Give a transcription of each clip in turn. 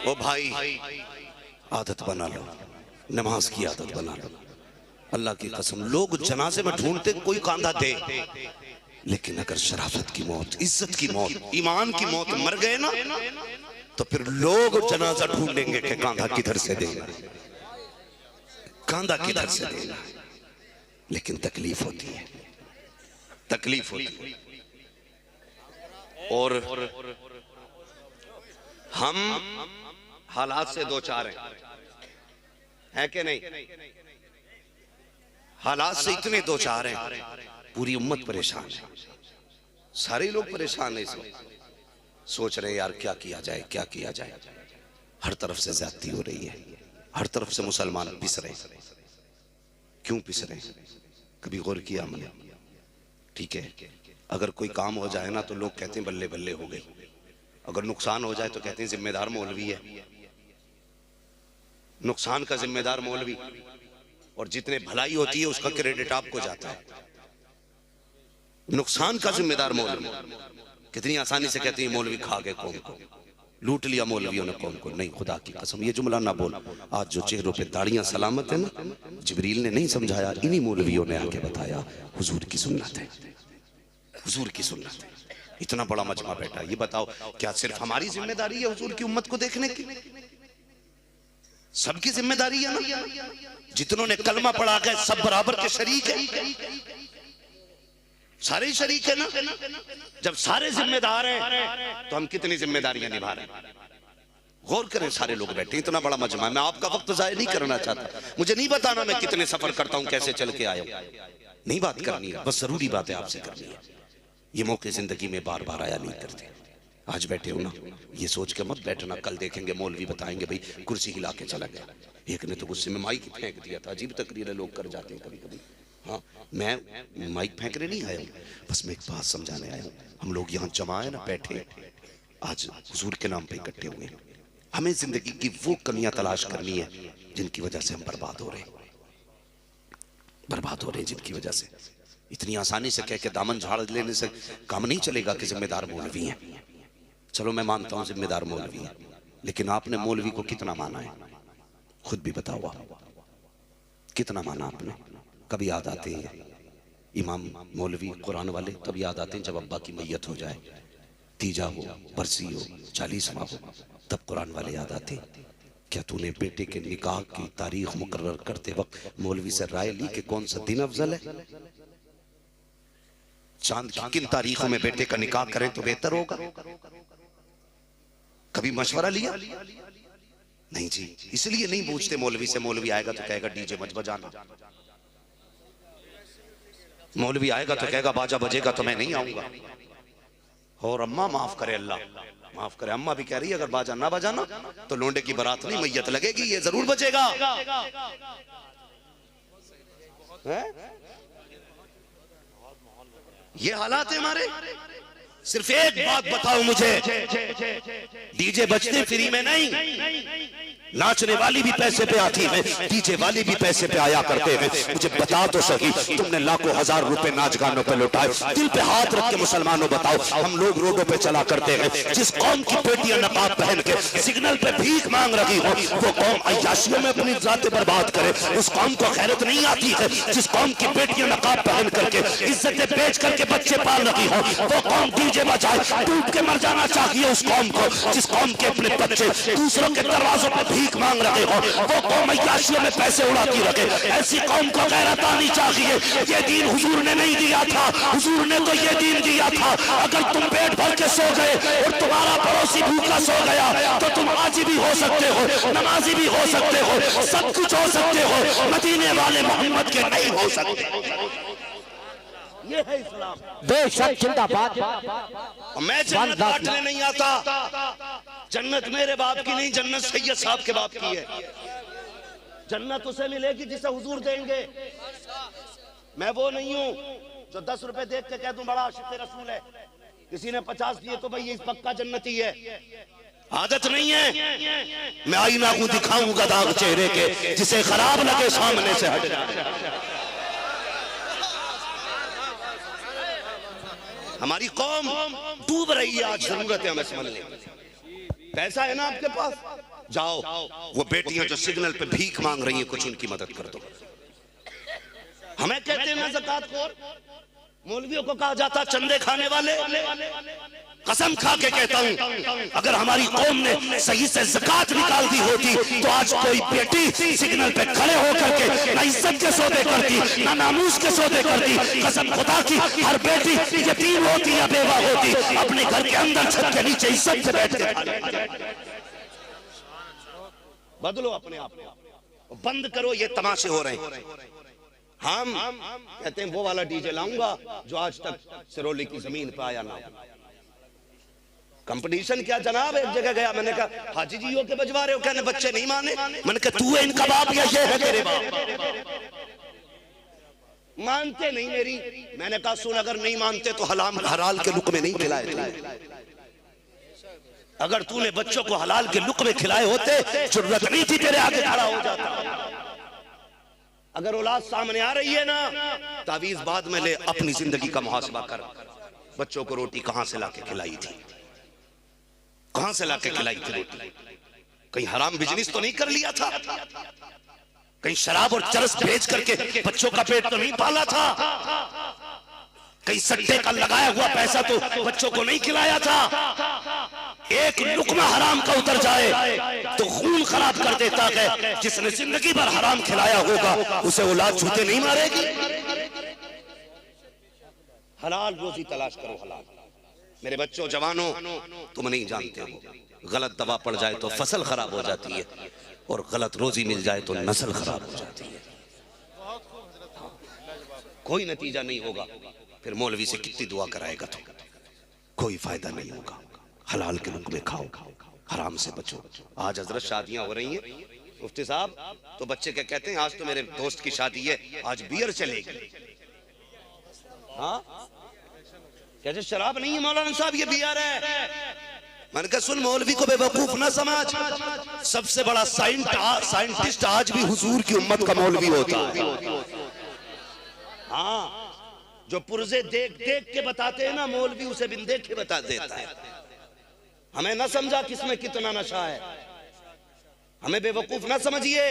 ओ भाई आदत बना लो, नमाज की आदत बना लो। अल्लाह की कसम, लोग जनाजे में ढूंढते कोई कांधा दे, लेकिन अगर शराफत की मौत, इज्जत की मौत, ईमान की मौत मर गए ना, तो फिर लोग जनाजा ढूंढेंगे कि कांधा किधर से देना, कांधा किधर से देना। लेकिन तकलीफ होती है, तकलीफ होती है। और हम हालात से दो चार हैं कि नहीं? हालात से इतने दो चार हैं, पूरी उम्मत परेशान है, सारे लोग परेशान है। सोच रहे यार क्या किया जाए, क्या किया जाए। हर तरफ से ज्यादती हो रही है, हर तरफ से मुसलमान पिस रहे। क्यों पिस रहे? कभी गौर किया हमने? ठीक है, अगर कोई काम हो जाए ना तो लोग कहते हैं बल्ले बल्ले हो गई, अगर नुकसान हो जाए तो कहते हैं जिम्मेदार मौलवी है। नुकसान का जिम्मेदार मौलवी, और जितने भलाई होती है उसका क्रेडिट आपको जाता है। नुकसान का जिम्मेदार मौलवी। कितनी आसानी से कहते हैं मौलवी खा गए कौम को, लूट लिया मौलवियों ने कौम को। नहीं, खुदा की कसम ये जुमला ना बोल। आज जो चेहरों पे दाढ़ियां सलामत है ना, जिब्रील ने नहीं समझाया, इन्हीं मौलवियों ने आके बताया। हुजूर की सुन्नत है, हुजूर की सुन्नत है। इतना बड़ा मजमा बैठा, ये बताओ क्या सिर्फ हमारी जिम्मेदारी है हुजूर की उम्मत को देखने की? सबकी जिम्मेदारी है ना? जितनों ने कलमा पढ़ा के सब बराबर के शरीक है, सारे ही शरीक है ना। जब सारे जिम्मेदार हैं तो हम कितनी जिम्मेदारियां निभा रहे हैं? गौर करें, सारे लोग बैठे, इतना बड़ा मजमा। मैं आपका वक्त जाया नहीं करना चाहता, मुझे नहीं बताना मैं कितने सफर करता हूं, कैसे चल के आया, नहीं बात करनी है, बस जरूरी बात है आपसे करनी है। ये मौके जिंदगी में बार बार आया नहीं करते। आज बैठे हो ना, ये सोच के मत बैठना कल देखेंगे मौलवी बताएंगे भाई कुर्सी हिला के चला गया। एक ने तो गुस्से में माइक फेंक दिया था। अजीब तकरीरें लोग कर जाते हैं कभी कभी। हाँ, मैं माइक फेंकने नहीं आया हूँ, बस मैं एक बात समझाने आया हूँ। हम लोग यहाँ जमा है ना, बैठे आज हुजूर के नाम पे इकट्ठे हुए। हमें जिंदगी की वो कमियां तलाश करनी है जिनकी वजह से हम बर्बाद हो रहे हैं, बर्बाद हो रहे हैं जिनकी वजह से। इतनी आसानी से कह के दामन झाड़ लेने से काम नहीं चलेगा कि जिम्मेदार मौलवी हैं। चलो मैं मानता हूं जिम्मेदार मौलवी है, लेकिन आपने मौलवी को कितना माना है? खुद भी बताओ आप, कितना माना आपने? कभी याद आते हैं इमाम मौलवी कुरान वाले तब याद आते हैं जब अब्बा की मैयत हो जाए, तीजा हो, बरसी हो, 40वां हो, तब कुरान वाले याद आते। क्या तूने बेटे के निकाह की तारीख मुकर्रर करते वक्त मौलवी से राय ली कि कौन सा दिन अफजल है? चांद की किन तारीखों में बेटे का निकाह करें तो बेहतर होगा? कभी मशवरा लिया? नहीं जी, इसलिए नहीं पूछते मौलवी से। मौलवी आएगा तो कहेगा डीजे मत बजाना, मौलवी आएगा तो कहेगा बाजा बजेगा तो मैं नहीं आऊंगा। और अम्मा माफ करे, अल्लाह माफ करे, अम्मा भी कह रही है अगर बाजा ना बजाना तो लोंडे की बारात नहीं मैयत लगेगी, ये जरूर बजेगा। ये हालात है हमारे। सिर्फ एक बात बताओ मुझे, डीजे बजते फ्री में नहीं, नाचने वाली भी पैसे पे आती है, डीजे वाली भी पैसे पे आया करते हैं। मुझे बता तो सही, तुमने लाखों हजार रुपए नाच गानों पे लुटाए। दिल पे हाथ रख के मुसलमानों बताओ, हम लोग रोडों पे चला करते हैं, जिस कौम की बेटियां नकाब पहन के सिग्नल पे भीख मांग रही हो, वो कौम अय्याशियों में अपनी जाते बर्बाद करे, उस कौम को खैरत नहीं आती है। जिस कौम की बेटियां नकाब पहन करके इज्जतें बेच करके बच्चे पाल रही हो, वो कौम डीजे बजाए डूब के मर जाना चाहिए उस कौम को। जिस कौम के अपने बच्चे दूसरों के दरवाजों पर भीख मांग रहे हो, वो कौम अय्याशियों में पैसे उड़ाती रखे, ऐसी कौम को गैरत आनी चाहिए। ये दीन हुजूर ने नहीं दिया था, हुजूर ने तो ये दीन दिया था अगर तुम पेट भर के सो गए और तुम्हारा पड़ोसी भूखा सो गया तो तुम आजी भी हो सकते हो, नमाजी भी हो सकते हो, सब कुछ हो सकते हो, मदीने वाले मोहम्मद के नहीं हो सकते। ये है इस्लाम। बेशक जिंदाबाद। मैं जन्नत बांटने नहीं आता, जन्नत मेरे बाप की नहीं, जन्नत सैयद साहब के बाप की है। जन्नत उसे मिलेगी जिसे हुजूर देंगे। मैं वो नहीं हूँ जो 10 रुपए देख के कह दूं बड़ा आशिक़ रसूल है, किसी ने 50 दिए तो भाई ये पक्का जन्नती है। आदत नहीं है। मैं आईना को दिखाऊंगा दाग चेहरे के, जिसे खराब लगे सामने से हट जाए। हमारी कौम डूब रही है, आज जरूरत है हमें समझने की। पैसा है ना आपके पास, जाओ वो बेटियां जो सिग्नल पे भीख मांग रही हैं कुछ उनकी मदद कर दो। हमें कहते हैं ना ज़कातखोर, मौलवियों को कहा जाता चंदे खाने वाले। कसम खा के कहता हूं अगर हमारी कौम ने सही से ज़कात निकाल दी होती तो आज कोई बेटी सिग्नल पे खड़े होकर के ना इज्जत के सौदे करती ना नामूस के सौदे करती। कसम खुदा की हर बेटी यतीम होती या बेवा होती अपने घर के अंदर छत के नीचे इज्जत से बैठ के। बदलो अपने आप, बंद करो ये तमाशे हो रहे हैं। हम कहते हैं वो वाला डीजे लाऊंगा जो आज तक सिरोली की जमीन पे आया ना। कंपटीशन क्या जनाब, एक जगह गया मैंने कहा हाजी जी हो के बजवा रहे हो, कहने बच्चे नहीं माने। मैंने कहा तू है इनका बाप या ये है तेरे बाप? मानते नहीं मेरी। मैंने कहा सुन अगर नहीं मानते तो हलाल के लुक़मे नहीं खिलाए। अगर तूने बच्चों को हलाल के लुक़मे खिलाए होते जुर्रत नहीं थी तेरे आगे खड़ा हो जाता। अगर औलाद सामने आ रही है ना तावीज़ बाद में ले, अपनी जिंदगी का मुहासबा कर। बच्चों को रोटी कहां से लाके खिलाई थी, कहां से लाके खिलाई थी रोटी? कहीं हराम बिजनेस तो नहीं कर लिया था? कहीं शराब और चरस बेच करके बच्चों का पेट तो नहीं पाला था? कहीं सट्टे का लगाया हुआ पैसा तो बच्चों को नहीं खिलाया था? एक लुकमा हराम का उतर जाए तो खून खराब कर देता है। जिसने जिंदगी भर हराम खिलाया होगा उसे औलाद जूते नहीं मारेगी। हलाल रोजी तलाश करो, हलाल। मेरे बच्चों जवानों, तुम नहीं जानते हो, गलत दवा पड़ जाए तो फसल खराब हो जाती है और गलत रोजी मिल जाए तो नस्ल खराब हो जाती है। कोई नतीजा नहीं होगा, फिर मौलवी से कितनी दुआ कराएगा तो कोई फायदा नहीं होगा। हलाल के लुक़मे खाओ, हराम से बचो। आज हजरत शादियां हो रही हैं, मुफ्ती साहब तो बच्चे क्या कहते हैं, आज तो मेरे दोस्त की शादी है, आज बियर चलेगी। हाँ कहते शराब नहीं है मौलाना साहब, ये बियर है। मैंने कहा सुन मौलवी को बेवकूफ ना समझ, सबसे बड़ा साइंटिस्ट आज भी हुजूर की उम्मत का मौलवी होता है। हाँ जो पुर्जे देख देख के बताते हैं ना मौलवी उसे बिन देख के बता देता है। हमें ना समझा किसमें कितना नशा है, हमें बेवकूफ ना समझिए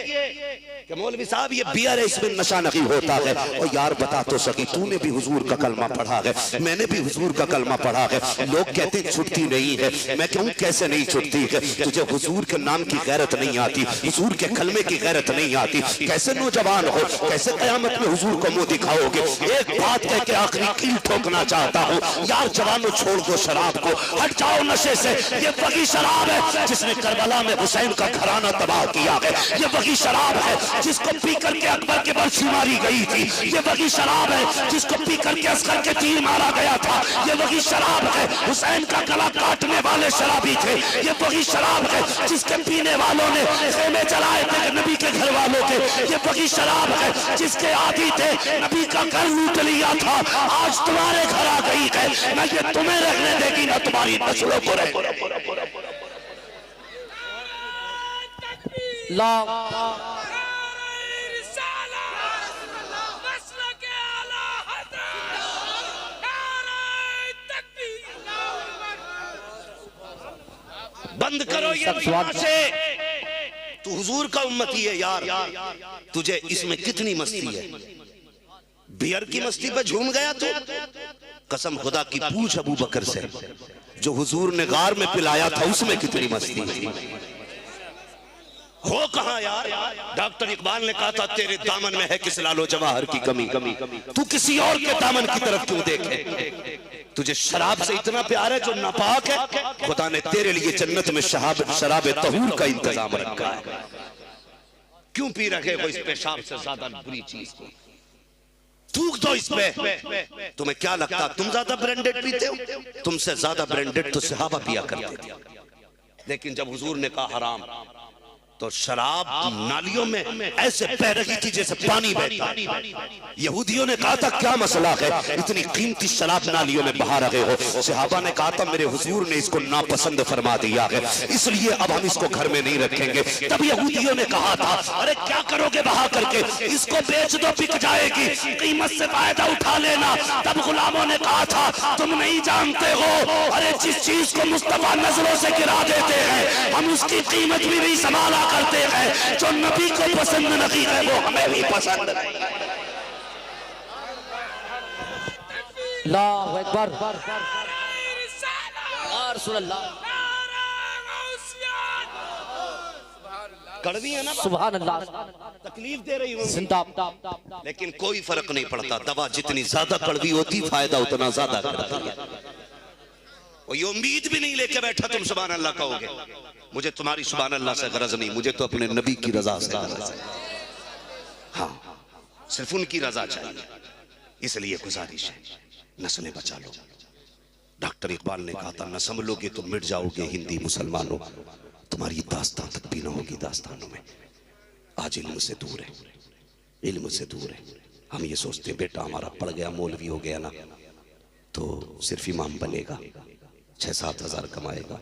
कि मौलवी साहब ये बियर है इसमें नशा नहीं होता है। और यार बता तो सकी, तूने भी हुजूर का कलमा पढ़ा है, मैंने भी हुजूर का कलमा पढ़ा है। लोग कहते हैं छुटती नहीं है, मैं कहूँ कैसे नहीं छुटती है? तुझे हुजूर के नाम की गैरत नहीं आती, हुजूर के कलमे की गैरत नहीं आती, कैसे नौजवान हो, कैसे कयामत में हुजूर को मुंह दिखाओगे? एक बात कह के आखिरी कील ठोकना चाहता हूँ, यार जवानों छोड़ दो शराब को, हट जाओ नशे से। ये वही शराब है जिसने करबला में हुसैन का घराना तबाह किया है। ये वही शराब है जिसको पी करके अकबर के बर्छी मारी गई थी। ये वही शराब है जिसको पी करके असगर के तीर मारा गया था। ये वही शराब है, हुसैन का गला काटने वाले शराबी थे। ये वही शराब है जिसके पीने वालों ने खेमे जलाए थे नबी के घर वालों के। ये वही शराब है जिसके आदि थे, नबी का घर लूट लिया था, आज तुम्हारे घर आ गई है। न ये तुम्हें रहने देगी न तुम्हारी नस्लों को रहने। बंद करो ये से। तू हुजूर का उम्मती है यार, तुझे इसमें कितनी मस्ती है? बियर की मस्ती पे झूम गया तू? कसम खुदा की पूछ अबू बकर से, जो हुजूर ने गार में पिलाया था उसमें कितनी मस्ती थी? हो कहां यार? डॉक्टर इकबाल ने कहा था तेरे दामन में है किस लालो जवाहर की कमी। तू किसी और के दामन की तरफ क्यों देखे? तुझे शराब से इतना प्यार है जो नापाक है, खुदा ने तेरे लिए जन्नत में शराब तहूर का इंतजाम रखा है। क्यों पी रखे हो इस पेशाब से ज्यादा बुरी चीज को? थूक दो इसमें। तुम्हें क्या लगता तुम ज्यादा ब्रांडेड पीते हो? तुमसे ज्यादा ब्रांडेड तो सहाबा पिया करते थे। लेकिन जब हुजूर ने कहा हराम तो शराब नालियों में ऐसे बह रही थी जैसे पानी बहता है। यहूदियों ने कहा था क्या मसला है, इतनी कीमती शराब नालियों में बहा रहे हो। सहाबा ने कहा था मेरे हुजूर ने इसको नापसंद फरमा दिया है, इसलिए अब हम इसको घर में नहीं रखेंगे। तब यहूदियों ने कहा था अरे क्या करोगे बहा करके, इसको बेच दो, बिक जाएगी, कीमत से फायदा उठा लेना। तब गुलामों ने कहा था तुम नहीं जानते हो, अरे जिस चीज को मुस्तफा नजरों से गिरा देते हैं हम उसकी कीमत भी नहीं संभाला करते हैं। जो नबी को पसंद नहीं है वो हमें भी पसंद नहीं है। अल्लाहु अकबर। कड़वी है ना, सुभान अल्लाह, तकलीफ दे रही हूँ, लेकिन लेकिन कोई फर्क नहीं पड़ता। दवा जितनी ज्यादा कड़वी होती फायदा उतना ज्यादा करती है। और ये उम्मीद भी नहीं लेके बैठा तुम सुभान अल्लाह कहोगे। मुझे तुम्हारी सुभान अल्लाह से गरज नहीं, मुझे तो अपने नबी की रजा से गरज है। हाँ, सिर्फ उनकी रजा चाहिए। इसलिए गुजारिश है नस्लें बचा लो। डॉक्टर इकबाल ने कहा था न संभलोगे तो मिट जाओगे हिंदी मुसलमानों, तुम्हारी दास्तान तक भी न होगी दास्तानों में। आज इल्म से दूर है, इल्म से दूर है। हम ये सोचते हैं बेटा हमारा पढ़ गया मौलवी हो गया ना तो सिर्फ इमाम बनेगा, 6-7 हज़ार कमाएगा।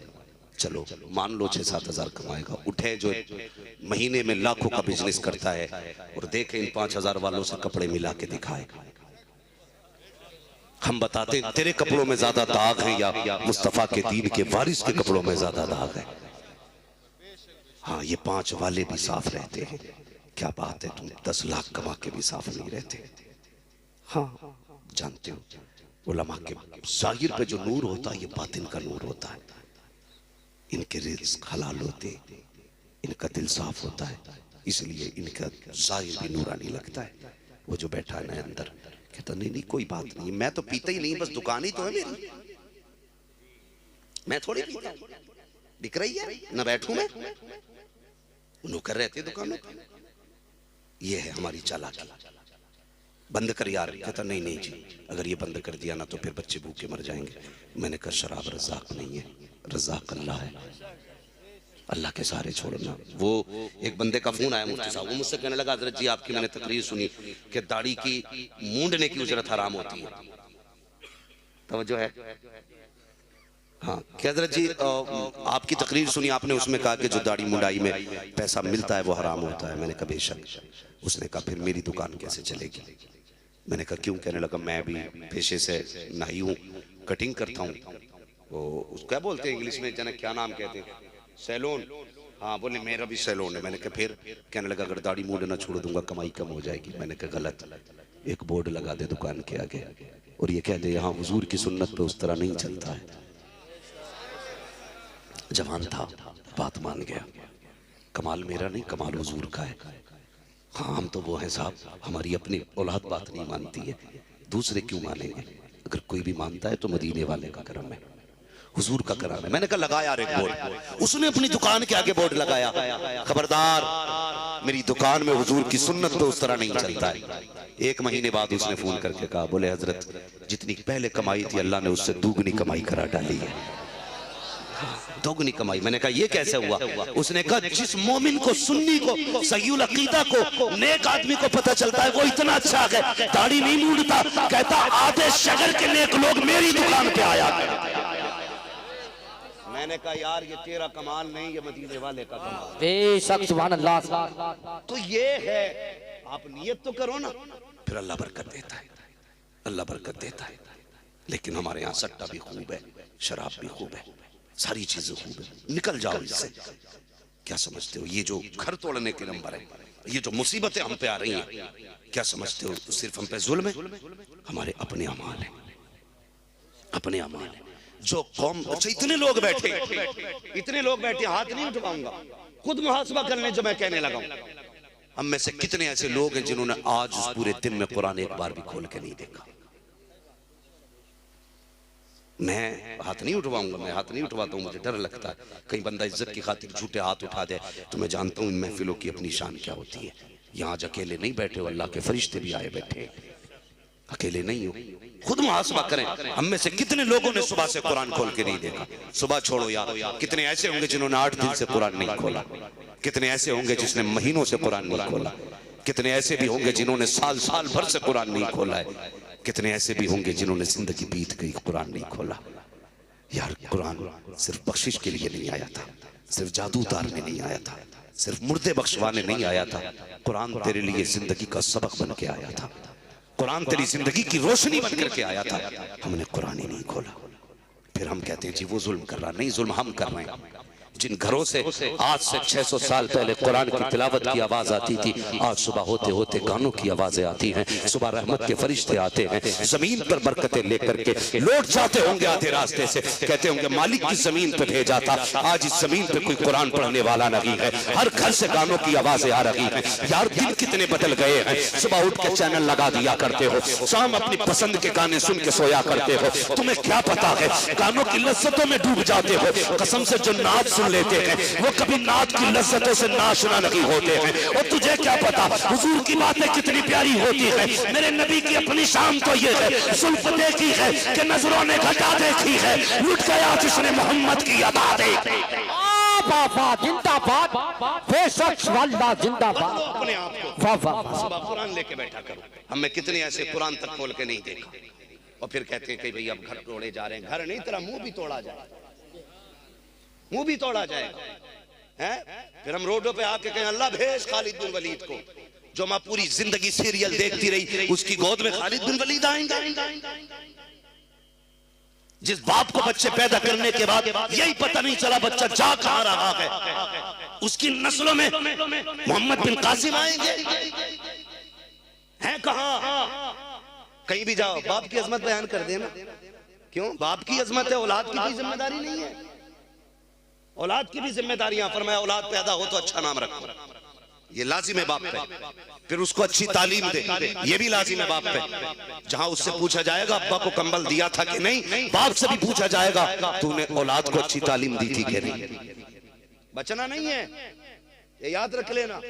चलो मान लो 6-7 हज़ार कमाएगा, उठे जो महीने में लाखों का बिजनेस करता है और देखे इन 5 हज़ार वालों से कपड़े मिला के दिखाए। हम बताते हैं तेरे कपड़ों में ज्यादा दाग है या मुस्तफा के दीन के वारिस के कपड़ों में ज्यादा दाग है। हाँ, ये 5 वाले भी साफ रहते हैं। क्या बात है, तुम 10 लाख कमा के भी साफ नहीं रहते। हाँ जानते हो उलमा के जाहिर पे जो नूर होता है ये बातिन का नूर होता है। इनके रिज़्क़ हलाल होते, इनका दिल साफ होता है, इसलिए इनका जाहिर भी नूरानी लगता है। वो जो बैठा है ना अंदर कहता नहीं नहीं कोई बात नहीं, मैं तो पीता ही नहीं, बस दुकान ही तो है मेरी, मैं थोड़ी पीता, बिक रही है ना, बैठूं मैं, नौकर रहते दुकानों पे। ये है हमारी चालाकी। बंद कर यार, कहता नहीं नहीं जी अगर ये बंद कर दिया ना तो फिर बच्चे भूखे मर जाएंगे। मैंने कहा शराब रज़ाक नहीं है, रज़ाक अल्लाह है, अल्लाह के सहारे छोड़ना। वो एक बंदे का फोन आया मुफ्ती साहब, वो मुझसे कहने लगा हज़रत जी आपकी मैंने तकरीर सुनी कि दाढ़ी की मूंडने की उजरत हराम होती है। तवज्जो है? हाँ क्या हज़रत जी आपकी तकरीर सुनी आपने, उसमें कहा कि जो दाढ़ी मुंडाई में पैसा मिलता है वो हराम होता है। मैंने कहा बेशक। उसने कहा फिर मेरी दुकान कैसे चलेगी? मैंने कहा क्यों? कहने लगा मैं भी पेशे से नाई हूँ, कटिंग करता हूँ, वो क्या बोलते हैं इंग्लिश में जाने क्या नाम कहते हैं, सैलून। हाँ बोले मेरा भी सैलून है। मैंने कहा फिर? कहने लगा अगर दाढ़ी मूंडना छोड़ दूंगा कमाई कम हो जाएगी। मैंने कहा गलत, एक बोर्ड लगा दे दुकान के आगे और ये कह दे यहाँ हुजूर की सुन्नत पे उस तरह नहीं चलता है। जवान था, बात मान गया। कमाल मेरा नहीं, कमाल हुजूर का है। हाँ हम तो वो हैं साहब, हमारी अपनी औलाद बात नहीं मानती है, दूसरे क्यों मानेंगे? अगर कोई भी मानता है तो मदीने वाले का करम है, हुजूर का करम है। मैंने कहा लगा यार एक बोर्ड। उसने अपनी दुकान के आगे बोर्ड लगाया, खबरदार मेरी दुकान में हुजूर की सुन्नत तो उस तरह नहीं चलता है। 1 महीने बाद उसने फोन करके कहा बोले हजरत जितनी पहले कमाई थी अल्लाह ने उससे दुगनी कमाई करा डाली है, दोगुनी कमाई। मैंने कहा ये कैसे हुआ? उसने कहा जिस मोमिन को, सुन्नी को, सहीउल अकीदा को, नेक आदमी को पता चलता है वो इतना अच्छा है, दाढ़ी नहीं मूंडता, कहता आधे शहर के नेक लोग मेरी दुकान पे आया करते। मैंने कहा यार ये तेरा कमाल नहीं, ये मदीने वाले का कमाल। बेशक सुभान अल्लाह। तो ये है, आप नियत तो करो ना, फिर अल्लाह बरकत देता है, अल्लाह बरकत देता है। लेकिन हमारे यहाँ सट्टा भी खूब है, शराब भी खूब है, सारी चीजें खूब है, निकल जाओ इससे। क्या समझते हो ये जो घर तोड़ने के नंबर है, ये जो मुसीबतें हम पे आ रही हैं, क्या समझते हो सिर्फ हम पे जुल्म है? हमारे अपने अमाल है, अपने अमाल है। जो कौम, अच्छा इतने लोग बैठे, इतने लोग बैठे, हाथ नहीं उठवाऊंगा, खुद मुहासबा करने जो मैं कहने लगा हूं। हम में से कितने ऐसे लोग हैं जिन्होंने आज उस पूरे दिन में कुरान एक बार भी खोल के नहीं देखा? मैं हाथ नहीं उठवाऊंगा, मैं हाथ नहीं उठवाता हूँ, मुझे डर लगता है कहीं बंदा इज्जत की खातिर झूठे हाथ उठा दे। तो मैं जानता हूँ इन महफिलों की अपनी शान क्या होती है। यहाँ आज अकेले नहीं बैठे हो, अल्लाह के फरिश्ते भी आए बैठे। अकेले नहीं हो, खुद मुहासबा करें। हम में से कितने लोगों ने सुबह से कुरान खोल के नहीं देखा? सुबह छोड़ो यार, कितने ऐसे होंगे जिन्होंने 8 दिन से कुरान नहीं खोला, कितने ऐसे होंगे जिसने महीनों से कुरान नहीं खोला, कितने ऐसे भी होंगे जिन्होंने साल साल भर से कुरान नहीं खोला है, कितने ऐसे भी होंगे जिन्होंने जिंदगी बीत गई कुरान नहीं खोला। यार कुरान सिर्फ बख्शिश के लिए नहीं आया था, सिर्फ जादू उतारने नहीं आया था, सिर्फ मुर्दे बख्शवाने नहीं आया था। कुरान तेरे लिए जिंदगी का सबक बन के आया था, कुरान तेरी जिंदगी की रोशनी बन करके आया था। हमने कुरान ही नहीं खोला, फिर हम कहते हैं जी वो जुल्म कर रहा। नहीं, जुल्म हम कर रहे हैं। जिन घरों से आज से 600 साल पहले कुरान की तिलावत की आवाज आती थी, आज सुबह होते होते गानों की आवाजें आती हैं। सुबह रहमत के फरिश्ते आते हैं, जमीन पर बरकतें लेकर के लौट जाते होंगे आधे रास्ते से, कहते होंगे मालिक की जमीन पे भेजा था। आज इस जमीन पे कोई कुरान पढ़ने वाला नहीं है, हर घर से गानों की आवाजें आ रही हैं। यार दिन कितने बदल गए हैं। सुबह उठ के चैनल लगा दिया करते हो, शाम अपनी पसंद के गाने सुन के सोया करते हो। तुम्हें क्या पता है, गानों की लज्जतों में डूब जाते हो। कसम से जो नाच सुन लेते हैं वो कभी नात की लज्जतों से नाशना नहीं होते हैं। और तुझे क्या पता हुजूर की बातें कितनी प्यारी होती है। मेरे नबी की अपनी शान तो ये है, जुल्फ देखी है कि नजरों ने घटा देखी है, लुट गया जिसने मोहम्मद की अदा देखी। जिंदाबाद, बेशक वल्लाह जिंदाबाद। अपने आप को सुबह कुरान लेके बैठा करो। हमें कितने ऐसे कुरान तक खोल के नहीं देखा, और फिर कहते हैं कि भाई अब घर तोड़े जा रहे हैं। घर नहीं, तेरा मुंह भी तोड़ा जाए, मुंह भी तोड़ा जाएगा हैं? फिर हम रोडों पे आके कहें अल्लाह भेज खालिद बिन वलीद को, जो मां पूरी जिंदगी सीरियल देखती रही, उसकी गोद में खालिद बिन वलीद आएंगे। जिस बाप को बच्चे पैदा करने के बाद यही पता नहीं चला बच्चा जा कहां रहा है, उसकी नस्लों में मोहम्मद बिन कासिम आएंगे। हैं कहां? कहीं भी जाओ बाप की अजमत बयान कर देना। क्यों? बाप की अजमत है, औलाद की कोई जिम्मेदारी नहीं है। औलाद की भी जिम्मेदारियां, फरमाया औलाद पैदा हो तो अच्छा नाम रखो, ये लाजिम है बाप पे। फिर उसको अच्छी तालीम दे, ये भी लाजिम है बाप पे। जहां उससे पूछा जाएगा अब्बा को कंबल दिया था कि नहीं, बाप से भी पूछा जाएगा तूने औलाद को अच्छी तालीम दी थी कि नहीं। बचना नहीं है, ये याद रख लेना।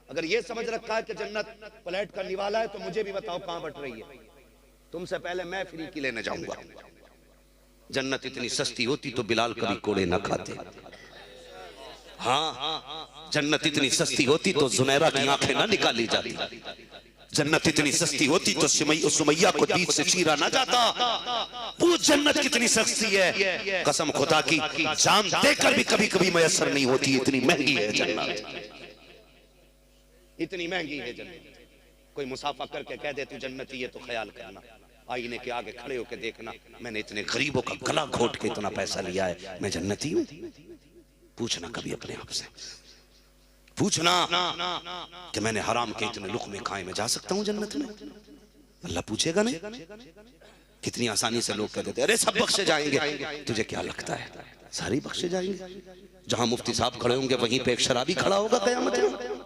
अगर ये समझ रखा है कि जन्नत प्लेट का निवाला है तो मुझे भी बताओ कहां बट रही है। तुमसे पहले मैं फ्री की लेने जाऊंगा। जन्नत इतनी सस्ती होती तो बिलाल कभी कोड़े न खाते। हाँ, जन्नत इतनी सस्ती होती तो जुनैरा की आंखें ना निकाली जाती। जन्नत इतनी सस्ती होती तो सुमैया को बीच से चीरा ना जाता। वो जन्नत कितनी सस्ती है, कसम खुदा की जान देकर भी कभी कभी मैसर नहीं होती। इतनी महंगी है जन्नत, इतनी महंगी है जन्नत। कोई मुसाफा करके कह दे तू जन्नती है तो ख्याल करना, आईने के आगे खड़े होकर देखना, मैंने इतने गरीबों का गला घोट के इतना पैसा लिया है, मैं जन्नती हूं? पूछना कभी अपने आप से, पूछना कि मैंने हराम के इतने लुक़मे खाए, मैं जा सकता हूं जन्नत में? अल्लाह पूछेगा नहीं। कितनी आसानी से लोग कह देते अरे सब बख्शे जाएंगे। तुझे क्या लगता है सारी बख्शे जाएंगे? जहां मुफ्ती साहब खड़े होंगे वहीं पे एक शराबी खड़ा होगा क़यामत में।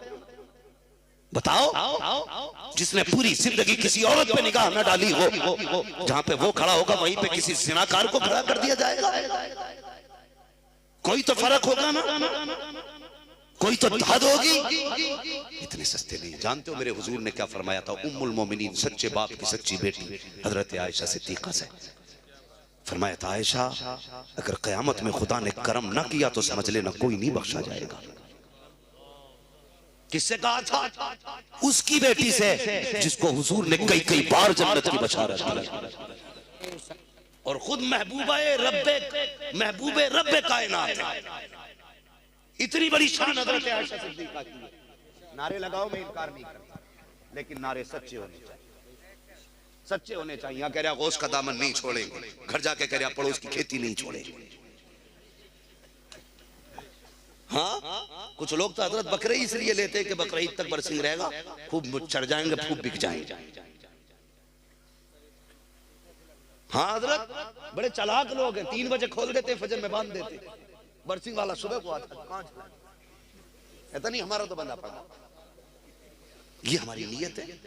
बताओ, जिसने पूरी जिंदगी किसी औरत पे निगाह न डाली हो, जहां पे वो खड़ा होगा वहीं पे किसी ज़िनाकार को खड़ा कर दिया जाएगा। कोई तो फर्क होगा ना, कोई तो हद होगी। इतने सस्ते नहीं। जानते हो मेरे हुजूर ने क्या फरमाया था? उम्मुल मोमिनीन, सच्चे बाप की सच्ची बेटी हजरत आयशा सिद्दीक़ा से फरमाया था, आयशा अगर क़यामत में खुदा ने करम ना किया तो समझ लेना कोई नहीं बख्शा जाएगा। किससे कहा था? उसकी बेटी से, जिसको हुजूर ने कई कई बार जन्नत की बशारत दी, और खुद महबूबे रब्बे कायनात है। इतनी बड़ी शान हज़रत आयशा सिद्दीक़ा की है। नारे लगाओ, मैं इनकार नहीं करता, लेकिन नारे सच्चे होने चाहिए, सच्चे होने चाहिए। यहाँ कह रहा गौस का दामन नहीं छोड़ेंगे, घर जाके कह रहा पड़ोस की खेती नहीं छोड़ेंगे। हाँ, कुछ लोग तो हजरत बकरे इसलिए लेते हैं कि बकरा ईद तक बरसिंग रहेगा, खूब चढ़ जाएंगे, खूब बिक जाएंगे। हाँ हजरत बड़े चालाक लोग हैं, 3 बजे खोल देते, फजर में बांध देते। बरसिंग वाला सुबह को आता, कहता नहीं हमारा तो बंदा पड़ा। ये हमारी नीयत है।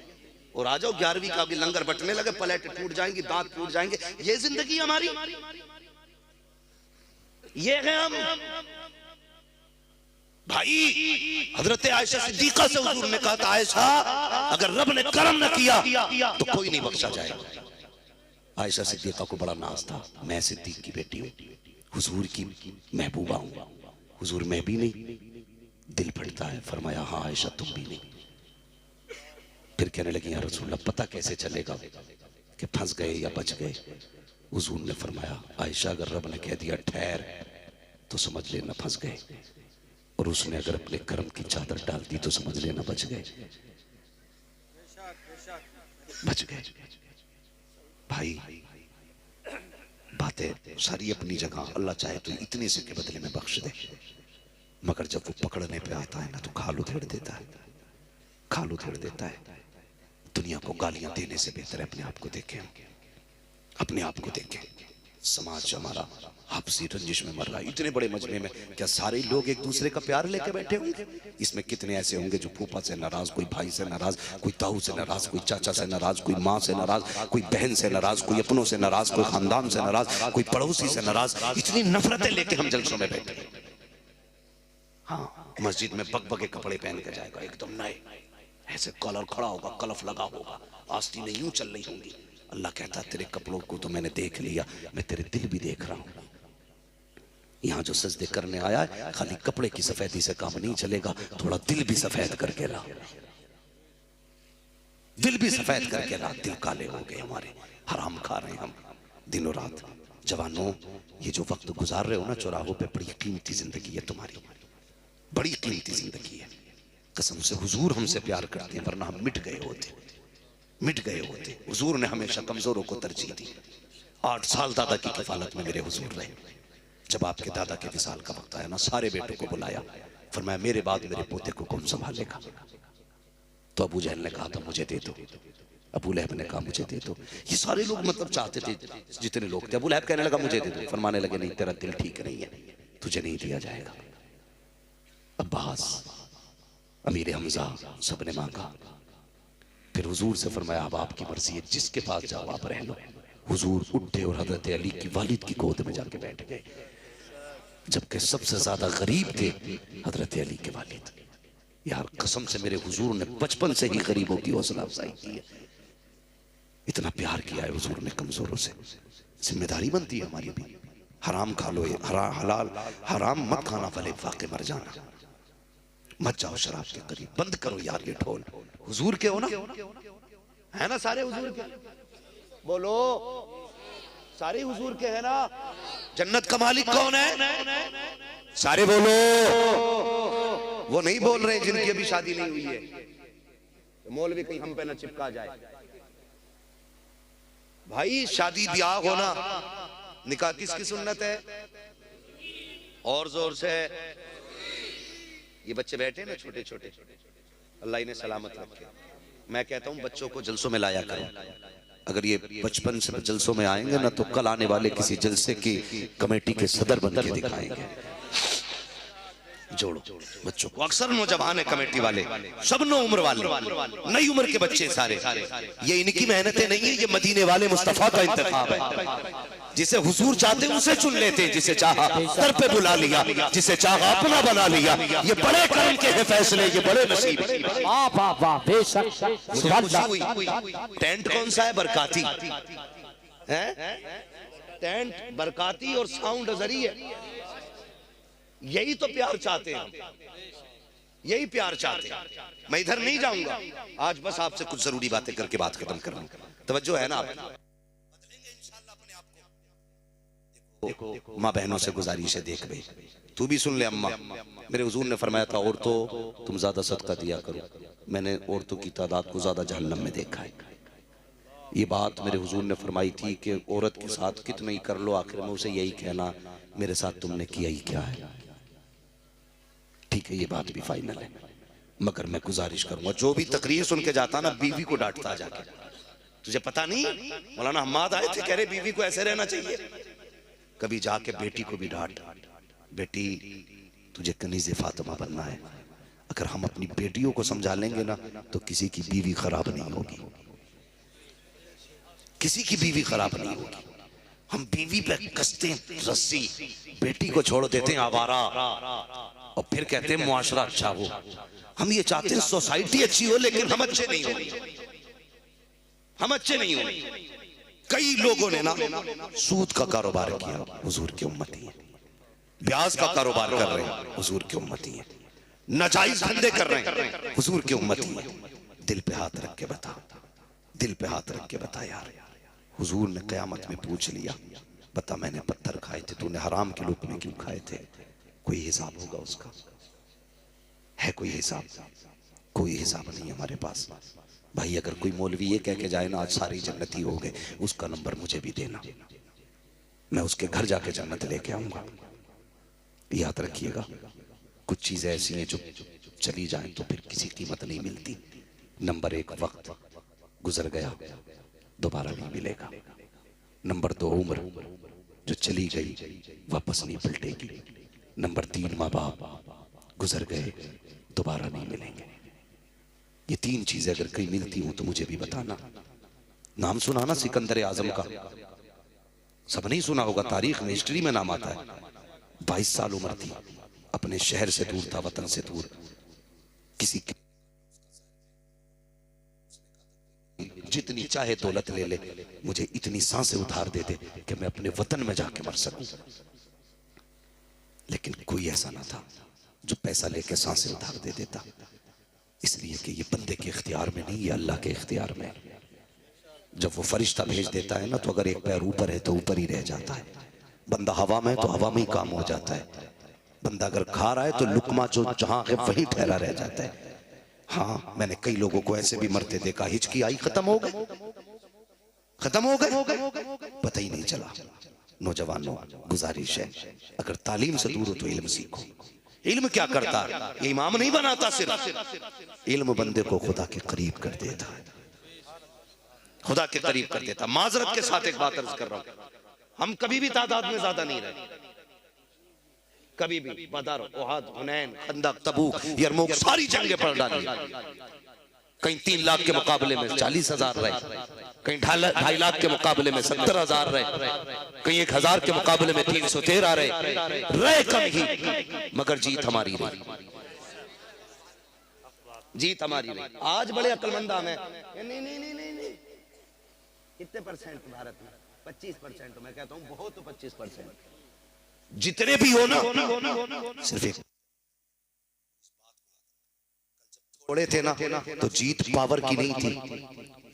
और आ जाओ 11वीं का भी लंगर बटने लगे, प्लेट टूट जाएंगी, दांत टूट जाएंगे। ये जिंदगी हमारी, ये है हम। भाई हजरत आयशा सिद्दीका से हुजूर ने कहा था, आयशा अगर रब ने करम न किया तो कोई नहीं बख्शा जाएगा। आयशा सिद्दीका को बड़ा नाज था, मैं सिद्दीक की बेटी हूँ, हुजूर की महबूबा हूँ। हुजूर मैं भी नहीं, दिल फटता है। फरमाया हाँ आयशा तुम भी नहीं। फिर कहने लगी या रसूलल्लाह पता कैसे चलेगा कि फंस गए या बच गए? हुजूर ने फरमाया आयशा अगर रब ने कह दिया ठहर तो समझ लेना फंस गए, और उसने अगर अपने कर्म की चादर डाल दी तो समझ लेना बच गए, बच गए। भाई बातें सारी अपनी जगह, अल्लाह चाहे तो इतने से के बदले में बख्श दे, मगर जब वो पकड़ने पे आता है ना तो खाल उधेड़ देता है, खाल उधेड़ देता है। दुनिया को गालियां देने से बेहतर है अपने आप को देखें, अपने आप को देखें। समाज हमारा आपसी रंजिश में मर रहा है। इतने बड़े मजमे में क्या सारे लोग एक दूसरे का प्यार लेके बैठे होंगे? इसमें कितने ऐसे होंगे जो फूफा से नाराज, कोई भाई से नाराज, कोई ताऊ से नाराज, कोई चाचा से नाराज, कोई माँ से नाराज, कोई बहन से नाराज, कोई अपनों से नाराज, कोई खानदान से नाराज, कोई पड़ोसी से नाराज। इतनी नफरतें लेके हम जलसों में बैठे। हाँ मस्जिद में बकबके कपड़े पहन के जाएगा एकदम नए, ऐसे कॉलर खड़ा होगा, कलफ लगा होगा, आस्तीनें यूं चल रही होंगी। अल्लाह कहता तेरे कपड़ों को तो मैंने देख लिया, मैं तेरे दिल भी देख रहा हूं। यहाँ जो सजदे करने आया है खाली कपड़े की सफेदी से काम नहीं चलेगा, थोड़ा दिल भी सफेद करके ला, दिल भी सफेद करके ला। दिल काले हो गए हमारे, हराम खा रहे हैं हम दिनों रात। जवानों ये जो वक्त गुजार रहे हो ना चौराहों पे, बड़ी कीमती जिंदगी है तुम्हारी, बड़ी कीमती जिंदगी है। कसम से हुजूर हमसे प्यार करते हैं, वरना हम मिट गए होते, मिट गए होते। हुजूर ने हमेशा कमजोरों को तरजीह दी। 8 साल दादा की कफालत में मेरे हुजूर रहे। जब आपके दादा के विसाल का वक्त आया ना, सारे बेटों को बुलाया, फरमाया मेरे बाद मेरे पोते को कौन संभालेगा? तो अबू जहल ने कहा था मुझे दे दो, अबू लहब ने कहा मुझे दे दो। ये सारे लोग मतलब चाहते थे, जितने लोग थे। अबू लहब कहने लगा मुझे दे दो, फरमाने लगे नहीं तेरा दिल ठीक नहीं है, तुझे नहीं दिया जाएगा। अब्बास, अमीर हमजा सबने मांगा। फिर हुजूर से फरमाया अब आपकी मर्जी है, जिसके पास जाओ आप रह लो। हुजूर उठे और हजरत अली की वालिद की गोद में जाके बैठ गए, जबकि सबसे ज्यादा गरीब थे हजरत अली के वालिद। यार कसम से मेरे हुजूर ने बचपन से ही गरीबों की हौसला अफजाई की है, इतना प्यार किया है हुजूर ने कमजोरों से। जिम्मेदारी बनती है हमारी भी। हराम खा लो, हलाल हराम मत खाना, भले वाक़े मर जाना। मत जाओ शराब के करीब, बंद करो यार ये ढोल। हुजूर के हो ना, है ना सारे हुजूर के? बोलो सारे हुजूर के है ना? जन्नत का मालिक कौन है? सारे बोलो। वो नहीं बोल रहे जिनकी अभी शादी नहीं हुई है, तो मौलवी कहीं हम पे ना चिपका जाए। भाई शादी ब्याह होना, निकाह किसकी सुन्नत है? और जोर से। ये बच्चे बैठे ना छोटे छोटे, अल्लाह इन्हें सलामत रखे। मैं कहता हूँ बच्चों को जलसों में लाया करो। अगर ये बचपन से जलसों में आएंगे ना तो कल आने वाले किसी जलसे की कमेटी के सदर बन के दिखाएंगे। जोड़ो बच्चों को। अक्सर नौजवान है कमेटी वाले, सब नो उम्र वाले, नई उम्र के बच्चे सारे। ये इनकी मेहनतें नहीं है, ये मदीने वाले मुस्तफा का इंतखाब है। जिसे हुजूर चाहते उसे चुन लेते, जिसे चाहा सर पे बुला लिया, जिसे चाहा अपना बना लिया। ये बड़े कर्म के हैं फैसले, ये बड़े नसीब। वाह वाह वाह, बेशक। टेंट कौन सा है? बरकाती है, टेंट बरकाती और साउंड अजरी है। यही तो प्यार चाहते हैं, यही प्यार चाहते हैं। मैं इधर नहीं जाऊंगा आज, बस आपसे कुछ जरूरी बातें करके बात खत्म कर रहा हूं। तवज्जो है ना आप? देखो माँ बहनों से गुजारिश है, देख भाई तू भी सुन ले। अम्मा, मेरे हुजूर ने फरमाया था औरतों तुम ज्यादा सदका दिया करो। मैंने औरतों की तादाद को ज्यादा जहन्नम में देखा है। ये बात मेरे हुजूर ने फरमाई थी कि औरत के साथ कितना ही कर लो, आखिर में उसे यही कहना मेरे साथ तुमने किया ही क्या है। ठीक है ये बात भी फाइनल है, मगर मैं गुजारिश करूंगा जो भी तकरीर सुन के जाता ना बीवी को डांटता जाके। तुझे पता नहीं मौलाना हम्माद आए थे, कह रहे बीवी को ऐसे रहना चाहिए। कभी जाके बेटी को भी डांट, बेटी तुझे कनीज़े फातिमा बनना है। अगर हम अपनी बेटियों को समझा लेंगे ना तो किसी की बीवी खराब नहीं होगी, किसी की बीवी खराब नहीं होगी। हम बीवी पे कसते हैं रस्सी, बेटी को छोड़ देते हैं आवारा। और फिर कहते हैं मुआशरा अच्छा हो। हम ये चाहते हैं सोसाइटी अच्छी हो, लेकिन हम अच्छे नहीं हो, हम अच्छे नहीं हो। कई लोगों ने ना सूद का कारोबार किया, हुजूर की उम्मती है। ब्याज का कारोबार कर रहे हैं, हुजूर की उम्मती है। नाजायज धंधे कर रहे हैं, हुजूर की उम्मती है। दिल पे हाथ रख के बता, दिल पे हाथ रख के बता यार, हुजूर ने कयामत में पूछ लिया, बता मैंने पत्थर खाए थे, तूने हराम के लुकमे क्यों खाए थे? कोई हिसाब होगा उसका? है कोई हिसाब? कोई हिसाब नहीं हमारे पास। भाई अगर कोई मौलवी ये कह के जाए ना आज सारी जन्नती हो गए, उसका नंबर मुझे भी देना, मैं उसके घर जाके जन्नत लेके आऊंगा। याद रखिएगा, कुछ चीजें ऐसी हैं जो चली जाए तो फिर किसी कीमत नहीं मिलती। नंबर 1 वक्त गुजर गया, दोबारा नहीं मिलेगा। नंबर 2 उम्र जो चली गई वापस नहीं पलटेगी। नंबर 3 माँ बाप गुजर गए, दोबारा नहीं मिलेंगे। ये 3 चीजें अगर कहीं मिलती हूं तो मुझे भी बताना। नाम सुना ना सिकंदर आजम का, सब नहीं सुना होगा, तारीख में हिस्ट्री में नाम आता है। 22 साल उम्र थी, अपने शहर से दूर था, वतन से दूर। किसी की जितनी चाहे दौलत ले ले, मुझे इतनी सांसें उधार दे दे कि मैं अपने वतन में जाके मर सकूं। लेकिन कोई ऐसा ना था जो पैसा लेके सांसें उधार दे देता, इसलिए कि ये बंदे के इख्तियार में नहीं, ये अल्लाह के इख्तियार में। जब वो फरिश्ता भेज देता है ना, तो अगर एक पैर ऊपर है तो ऊपर ही रह जाता है, बंदा हवा में तो हवा में ही काम हो जाता है। बंदा अगर खा रहा है तो लुकमा जो जहां है वहीं ठहरा रह जाता है। हाँ, मैंने कई लोगों को ऐसे भी मरते देखा, हिचकी आई, खत्म हो गए, खत्म हो गए, पता ही नहीं चला। नौजवानों, गुजारिश है, अगर तालीम से दूर हो तो इल्म सीखो। इल्म क्या करता है? ये इमाम नहीं बनाता, सिर्फ इल्म बंदे को खुदा के करीब कर देता है, खुदा के करीब कर देता। माजरत के साथ एक बात अर्ज कर रहा हूं, हम कभी भी तादाद में ज्यादा नहीं रहे, कभी भी। बदर, उहद, हुनैन, खंदक, तबूक, यरमुक सारी जंगें पड़ डाली। कहीं 3 लाख के मुकाबले में 40,000 रहे, कहीं 2.5 लाख के मुकाबले में 70,000 रहे, कहीं 1,000 के मुकाबले में 313 रहे कम ही, मगर जीत हमारी रही, जीत हमारी रही। आज बड़े अक्लमंद में नहीं नहीं नहीं नहीं नहीं, कितने परसेंट भारत में? 25%। मैं कहता हूं बहुत, तो 25%। जितने भी हो ना, सिर्फ एक थोड़े थे ना, तो जीत पावर की नहीं थी,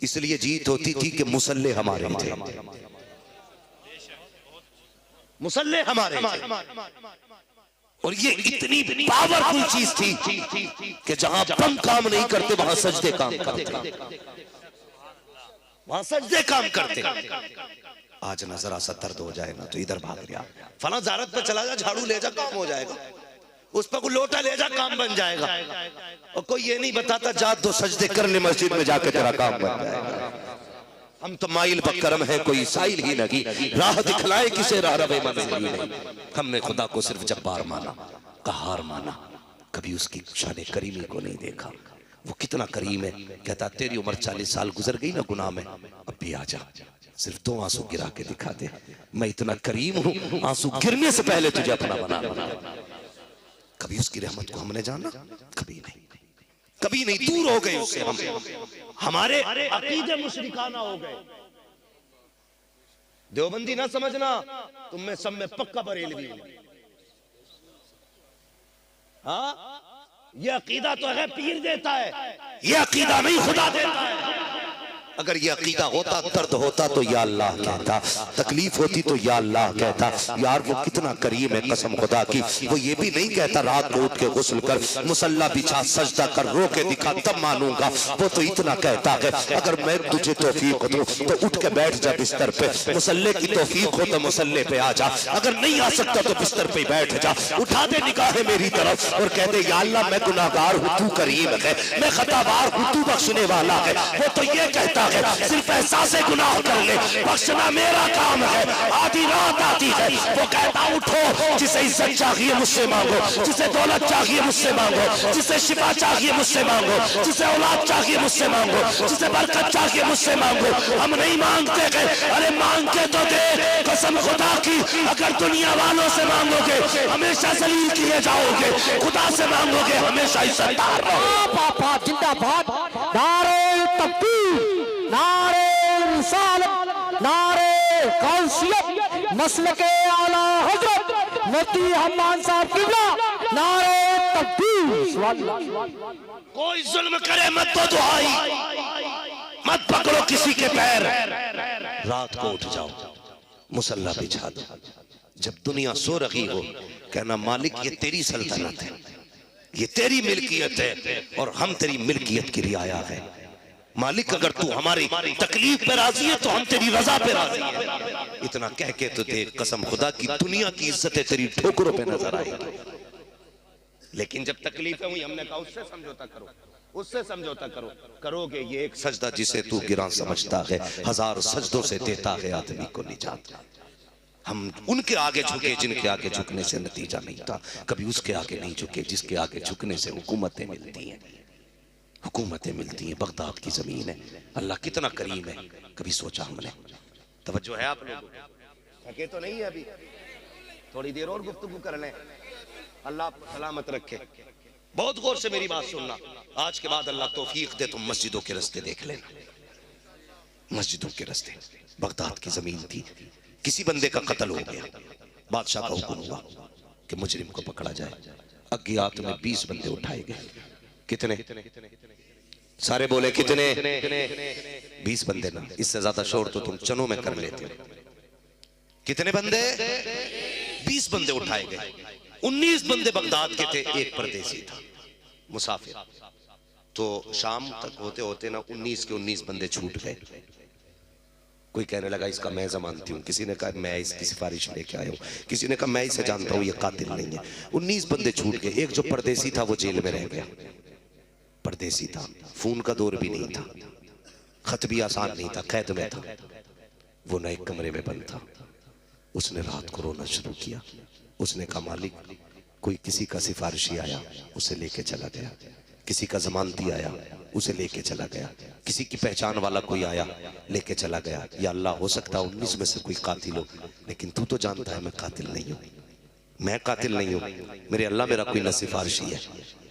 इसलिए जीत होती थी कि मुसल्ले हमारे थे, मुसल्ले हमारे थे। और ये इतनी पावरफुल चीज थी कि जहां बम काम नहीं करते वहां सजदे काम करते, वहां सजदे काम करते। आज ना जरा सा दर्द हो जाए ना तो इधर भाग गया, फला ज़ारत पे चला जा, झाड़ू ले जा, काम हो जाएगा। उस पर कोई लोटा ले जा, काम बन जाएगा। और कोई ये नहीं बताता जा 2 सजदे करने मस्जिद में जाकर तेरा काम बन जाएगा। हम तो माइल बकरम है, कोई साइल ही नहीं, राह दिखलाए किसे राह रवे मंजिल ही नहीं। हमने खुदा को सिर्फ जब्बार माना, कहार माना, कभी उसकी शान करीमी को नहीं देखा। वो कितना करीम है, कहता तेरी उम्र 40 साल गुजर गई ना गुनाह में, अब भी आ जा, सिर्फ 2 आंसू गिरा के दिखा दे, मैं इतना करीम हूं, आंसू गिरने से पहले तुझे अपना बना। कभी उसकी रहमत को हमने जाना? कभी नहीं, कभी नहीं, दूर हो गए उससे हम। हमारे अकीदे मुशरिकाना हो गए। देवबंदी ना समझना, तुम में सब में पक्का बरेलवी हूं। हाँ, ये अकीदा तो है पीर देता है, ये अकीदा नहीं खुदा देता है। अगर ये अकीदा होता, दर्द होता तो या अल्लाह कहता, तकलीफ होती तो या अल्लाह कहता। यार वो कितना करीम है कसम खुदा की, वो ये भी नहीं कहता रात को उठ के गुस्ल कर, मुसल्ला बिछा, सजदा कर, रो के दिखा तब मानूंगा। वो तो इतना कहता है अगर मैं तुझे तौफीक दूं तो उठ के बैठ जा बिस्तर पे, मुसल्ले की तौफीक हो तो मुसल्ले पे आ जा, अगर नहीं आ सकता तो बिस्तर पे बैठ जा, उठा दे निगाहें मेरी तरफ और कह दे या अल्लाह मैं गुनाहगार हूं, तू करीम है, मैं खतावार हूं, तू बख्शने वाला है। वो तो ये कहता है, सिर्फ एहसास गुनाह कर ले, बख्शना मेरा काम है। आधी रात आती है, वो कहता उठो, जिसे इज्जत चाहिए मुझसे मांगो, जिसे दौलत चाहिए मुझसे मांगो, जिसे शिफा चाहिए मुझसे मांगो, जिसे औलाद चाहिए मुझसे मांगो, जिसे बरकत चाहिए मुझसे मांगो। हम नहीं मांगते गए, अरे मांग के तो दे, कसम खुदा की अगर दुनिया वालों से मांगोगे हमेशा जलील किए जाओगे, खुदा से मांगोगे हमेशा इज्जतदार रहोगे। पापा जिंदाबाद, नारे तकबीर, नारे रिसालत, नारे कौसियत, मसलके आला हजरत मुफ्ती हम्मान साहब किबला, नारे तकबीर। कोई जुल्म करे मत तो दुआई, मत पकड़ो किसी के पैर, रात को उठ जाओ मुसल्ला बिछा दो, जब दुनिया सो रही हो कहना मालिक ये तेरी सल्तनत है, ये तेरी मिल्कियत है और हम तेरी मिल्कियत की रियाया है। मालिक अगर तू हमारी तकलीफ पे राजी है तो हम तेरी रजा पे राजी है। इतना कह के तो देख, कसम खुदा की दुनिया की इज्जतें तेरी ठोकरों पे नजर आएगी। लेकिन जब तकलीफ हुई हमने कहा उससे समझौता करो, उससे समझौता करो। करोगे ये एक सजदा जिसे तू गिरा समझता है, हजार सजदों से देता है आदमी को निजात। हम उनके आगे झुके जिनके आगे झुकने से नतीजा नहीं था, कभी उसके आगे नहीं झुके जिसके आगे झुकने से हुकूमतें मिलती हैं, हुकूमतें मिलती हैं। बगदाद की जमीन है, अल्लाह कितना करीम है, कभी सोचा हमने? तवज्जो है आप लोग? थके तो नहीं है अभी? थोड़ी देर और गुफ्तगू कर लें, अल्लाह सलामत रखे। बहुत गौर से मेरी बात सुनना, आज के बाद अल्लाह तौफीक दे तुम मस्जिदों के रास्ते देख लेना, मस्जिदों के रास्ते। बगदाद की जमीन थी, किसी बंदे का कत्ल हो गया, बादशाह का हुक्म हुआ कि मुजरिम को पकड़ा जाए। अज्ञात में 20 बंदे उठाए गए। कितने? सारे बोले कितने? 20 बंदे ना, इससे ज्यादा शोर तो तुम चनों में कर लेते हो। कितने बंदे? 20 बंदे उठाए गए। 19 बंदे बगदाद के थे, एक परदेसी था मुसाफिर। तो शाम तक होते होते ना 19 के 19 बंदे छूट गए। कोई कहने लगा इसका मैं जमानती हूँ, किसी ने कहा मैं इसकी सिफारिश लेके आया हूँ, किसी ने कहा मैं इसे जानता हूँ ये कातिल नहीं है। 19 बंदे छूट गए। एक जो परदेसी था वो जेल में रह गया। परदेसी था, फोन का दौर भी नहीं था, खत भी आसान नहीं था, कैद में था। वो ना एक कमरे में बंद था। उसने रात को रोना शुरू किया। उसने कहा मालिक कोई किसी का सिफारिशी आया उसे लेके चला गया, किसी का जमानती आया उसे लेके चला गया, किसी की पहचान वाला कोई आया लेके चला गया। या अल्लाह हो सकता 19 में से कोई कातिल हो, लेकिन तू तो जानता है मैं कातिल नहीं हूँ, मैं कातिल नहीं हूँ। मेरे अल्लाह मेरा कोई न सिफारिशी है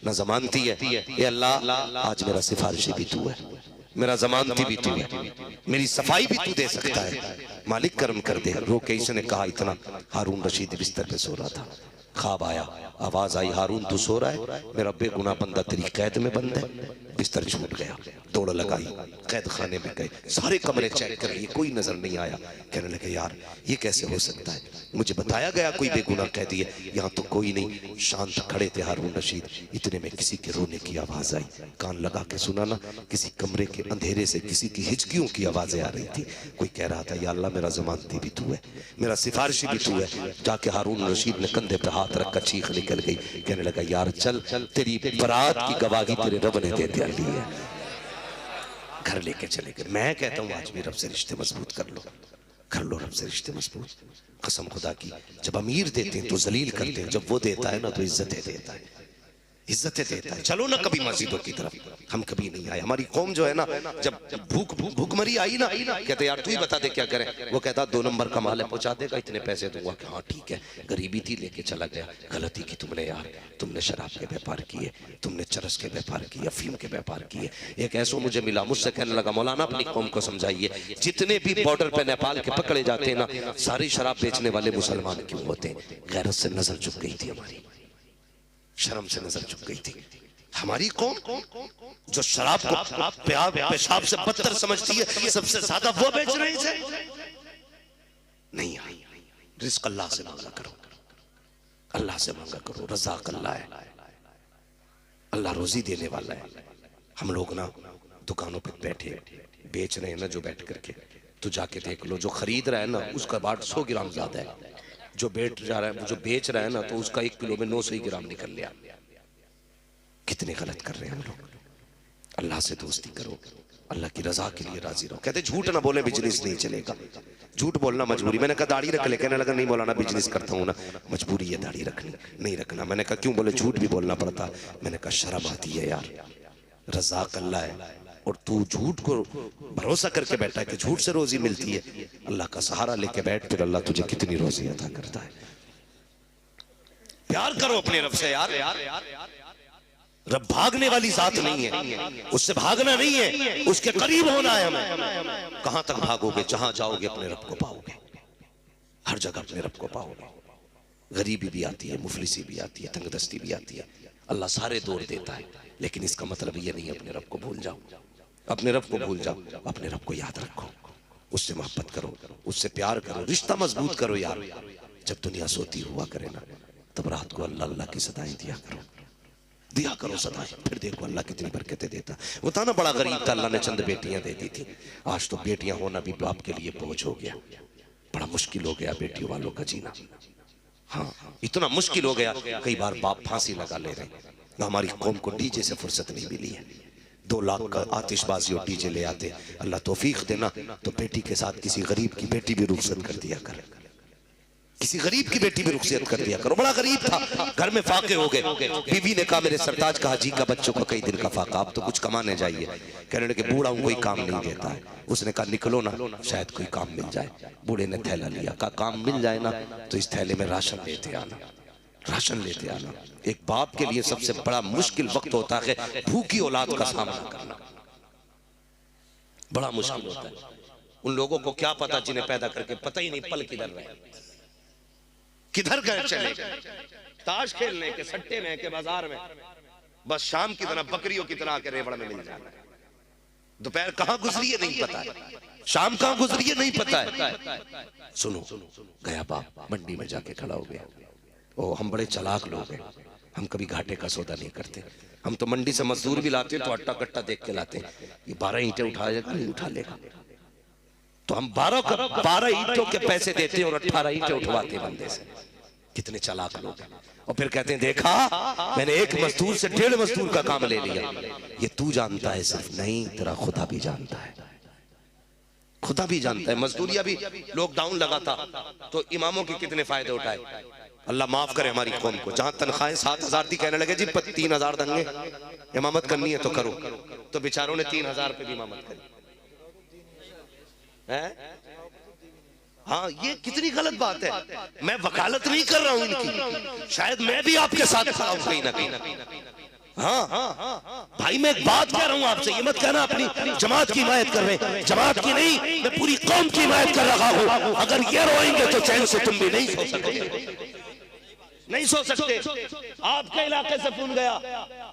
न जमानती है। ये अल्लाह आज मेरा सिफारिशी भी तू है, मेरा जमानती भी तू है, मेरी सफाई भी तू दे सकता है, मालिक करम कर दे। रोके इसने कहा इतना। हारून रशीद बिस्तर पे सो रहा था, ख्वाब आया, आवाज आई हारून तू सो रहा है, मेरा बेगुनाह बंदा तेरी कैद में बंद है। बिस्तर छूट गया, दौड़ लगाई, कैद खाने में गए, सारे कमरे चेक कर लिए, कोई नजर नहीं आया। कहने लगे यार ये कैसे हो सकता है, मुझे बताया गया कोई बेगुनाह कैदी है, यहाँ तो कोई नहीं। शांत खड़े थे हारून रशीद। इतने में किसी के रोने की आवाज आई। कान लगा के सुना ना, किसी कमरे के अंधेरे से किसी की हिचकियों की आवाजें आ रही थी। कोई कह रहा था या अल्लाह मेरा जमानती भी तू है, मेरा सिफारिशी भी तू है। जाके हारून रशीद ने कंधे पे हाथ रखकर चीख निकल गई। कहने लगा यार चल, तेरी बरात की गवाही तेरे रब ने दे दिया है। घर लेके चले गए। मैं कहता हूँ आज भी रब से रिश्ते मजबूत कर लो, कर लो रब से रिश्ते मजबूत। कसम खुदा की, जब अमीर देते हैं तो जलील करते हैं, जब वो देता है ना तो इज्जतें देता है, इज्जतें देता है। चलो ना कभी मस्जिदों की तरफ, हम कभी नहीं आए। हमारी कौम जो है ना, जब भूखमरी आई ना, कहते यार तू ही बता दे क्या करें। वो कहता 2 नंबर का माल है, पहुंचा देगा, इतने पैसे दूंगा। हाँ ठीक है, गरीबी थी लेके चला गया। गलती की तुमने यार, तुमने शराब के व्यापार किए, तुमने चरस के व्यापार किए, अफीम के व्यापार किए। एक ऐसा मुझे मिला, मुझसे कहने लगा मौलाना अपनी कौम को समझाइए, जितने भी बॉर्डर पे नेपाल के पकड़े जाते हैं ना, सारी शराब बेचने वाले मुसलमान क्यों होते हैं? गैरत से नजर झुक गई थी हमारी, शर्म से नजर झुक गई थी हमारी कौम, जो शराब को पेशाब से बदतर समझती है, सबसे ज्यादा वो बेच रहे थे। नहीं, रिस्क अल्लाह से मांगा करो, अल्लाह से मांगा करो। रज़ाक अल्लाह है, अल्लाह रोजी देने वाला है। हम लोग ना दुकानों पे बैठे बेच रहे हैं ना, जो बैठ करके, तो जाके देख लो, जो खरीद रहा है ना उसका बाट 100 ग्राम ज्यादा है, जो बेच जा रहा है, जो बेच रहा है ना, तो उसका 1 किलो में 900 ग्राम निकल लिया। कितने गलत कर रहे हैं हम लोग। अल्लाह से दोस्ती करो, अल्लाह की रजा के लिए राजी रहो। कहते झूठ ना बोले बिजनेस नहीं चलेगा, झूठ बोलना मजबूरी। मैंने कहा दाढ़ी रख ले, कहने लगा नहीं मौलाना बिजनेस करता हूँ ना, मजबूरी है दाढ़ी रखनी, नहीं रखना। मैंने कहा क्यों? बोले झूठ भी बोलना पड़ता। मैंने कहा शर्म आती है यार, रज़ाक अल्लाह है और तू झूठ को भरोसा करके बैठा है कि झूठ से रोजी मिलती है। अल्लाह का सहारा लेके बैठ, फिर अल्लाह तुझे कितनी रोजी अता करता है। प्यार करो अपने रब से यार। रब भागने वाली जात नहीं है, उससे भागना नहीं है, उसके करीब होना है हमें। कहां तक भागोगे? जहां जाओगे अपने रब को पाओगे, हर जगह अपने रब को पाओगे। गरीबी भी आती है, मुफलिसी भी आती है, तंगदस्ती भी आती है, अल्लाह सारे दौर देता है। लेकिन इसका मतलब ये नहीं अपने रब को भूल जाओ, अपने रब को भूल जाओ। अपने रब को याद रखो, उससे मोहब्बत करो, उससे प्यार करो, रिश्ता मजबूत करो यार। जब दुनिया सोती हुआ करे ना, तब रात को अल्लाह अल्लाह की सदाएं दिया करो सदाएं। फिर देखो अल्लाह कितनी बरकतें देता। वो था ना बड़ा गरीब था, अल्लाह ने चंद बेटियां दे दी थी। आज तो बेटियां होना भी बाप के लिए बोझ हो गया, बड़ा मुश्किल हो गया बेटियों वालों का जीना। हाँ, इतना मुश्किल हो गया, कई बार बाप फांसी लगा ले रहे। हमारी कौम को डीजे से फुर्सत नहीं मिली है। 2 लाख का आतिशबाजी और डीजे ले आते। अल्लाह तौफीक देना तो बेटी के साथ किसी गरीब की बेटी भी रुखसत कर दिया कर, किसी गरीब की बेटी भी रुखसत कर दिया करो। बड़ा गरीब था, घर में फाके हो गए। बीवी ने कहा मेरे सरताज का हाजी का बच्चों का कई दिन का फाका, आप तो कुछ कमाने जाइए। कहने लगे बूढ़ा हूं, कोई काम नहीं देता है। उसने कहा निकलो ना, शायद कोई काम मिल जाए। बूढ़े ने थैला लिया, कहा काम मिल जाए ना तो इस थैले में राशन लेते आना, राशन लेते आना। एक बाप के लिए सबसे बड़ा मुश्किल वक्त होता है भूखी औलाद का सामना करना, बड़ा मुश्किल होता है। उन लोगों को क्या पता जिन्हें पैदा करके पता ही नहीं पल किधर रहे, किधर गए चले गए। ताश खेलने के, सट्टे में के, बाजार में, बस शाम की तरह बकरियों की तरह के रेवड़ में मिल जाना। दोपहर कहां गुजरी है नहीं पता है, शाम कहां गुजरी है नहीं पता है। सुनो, गया बाप मंडी में जाके खड़ा हो गया। ओ हम बड़े चालाक लोग हैं, हम कभी घाटे का सौदा नहीं करते। हम तो मंडी से मजदूर भी लाते हैं तो अट्टा कट्टा देख के लाते हैं। ये 12 ईंटें उठाएगा नहीं उठा लेगा, तो हम 12 ईंटों के पैसे देते हैं और 18 ईंटें उठवाते हैं बंदे से। कितने चालाक लोग हैं। और फिर कहते हैं देखा मैंने एक मजदूर से 1.5 मजदूर का काम ले लिया। ये तू जानता है सिर्फ, नहीं तेरा खुदा भी जानता है, खुदा भी जानता है। मजदूरिया भी लॉकडाउन लगा था तो इमामों के कितने फायदे उठाए। अल्लाह माफ करे हमारी कौम को, जहां तनख्वाहें 7,000 थी कहने लगे जी 3,000 देंगे, इमामत करनी है तो करो। तो बेचारों ने 3,000 पे भी इमामत करी है। हाँ, ये कितनी गलत बात है। मैं वकालत नहीं कर रहा हूं इनकी, शायद मैं भी आपके साथ खड़ा हूं कहीं ना कहीं। हाँ भाई, मैं एक बात कह रहा हूं आपसे, ये मत कहना अपनी जमात की हिमायत कर रहे हैं। जमात की नहीं, मैं पूरी कौम की हिमायत कर रहा हूं। अगर ये रोएंगे तो चैन से तुम भी नहीं सो सकते, नहीं सो सकते। आपके इलाके से फोन गया,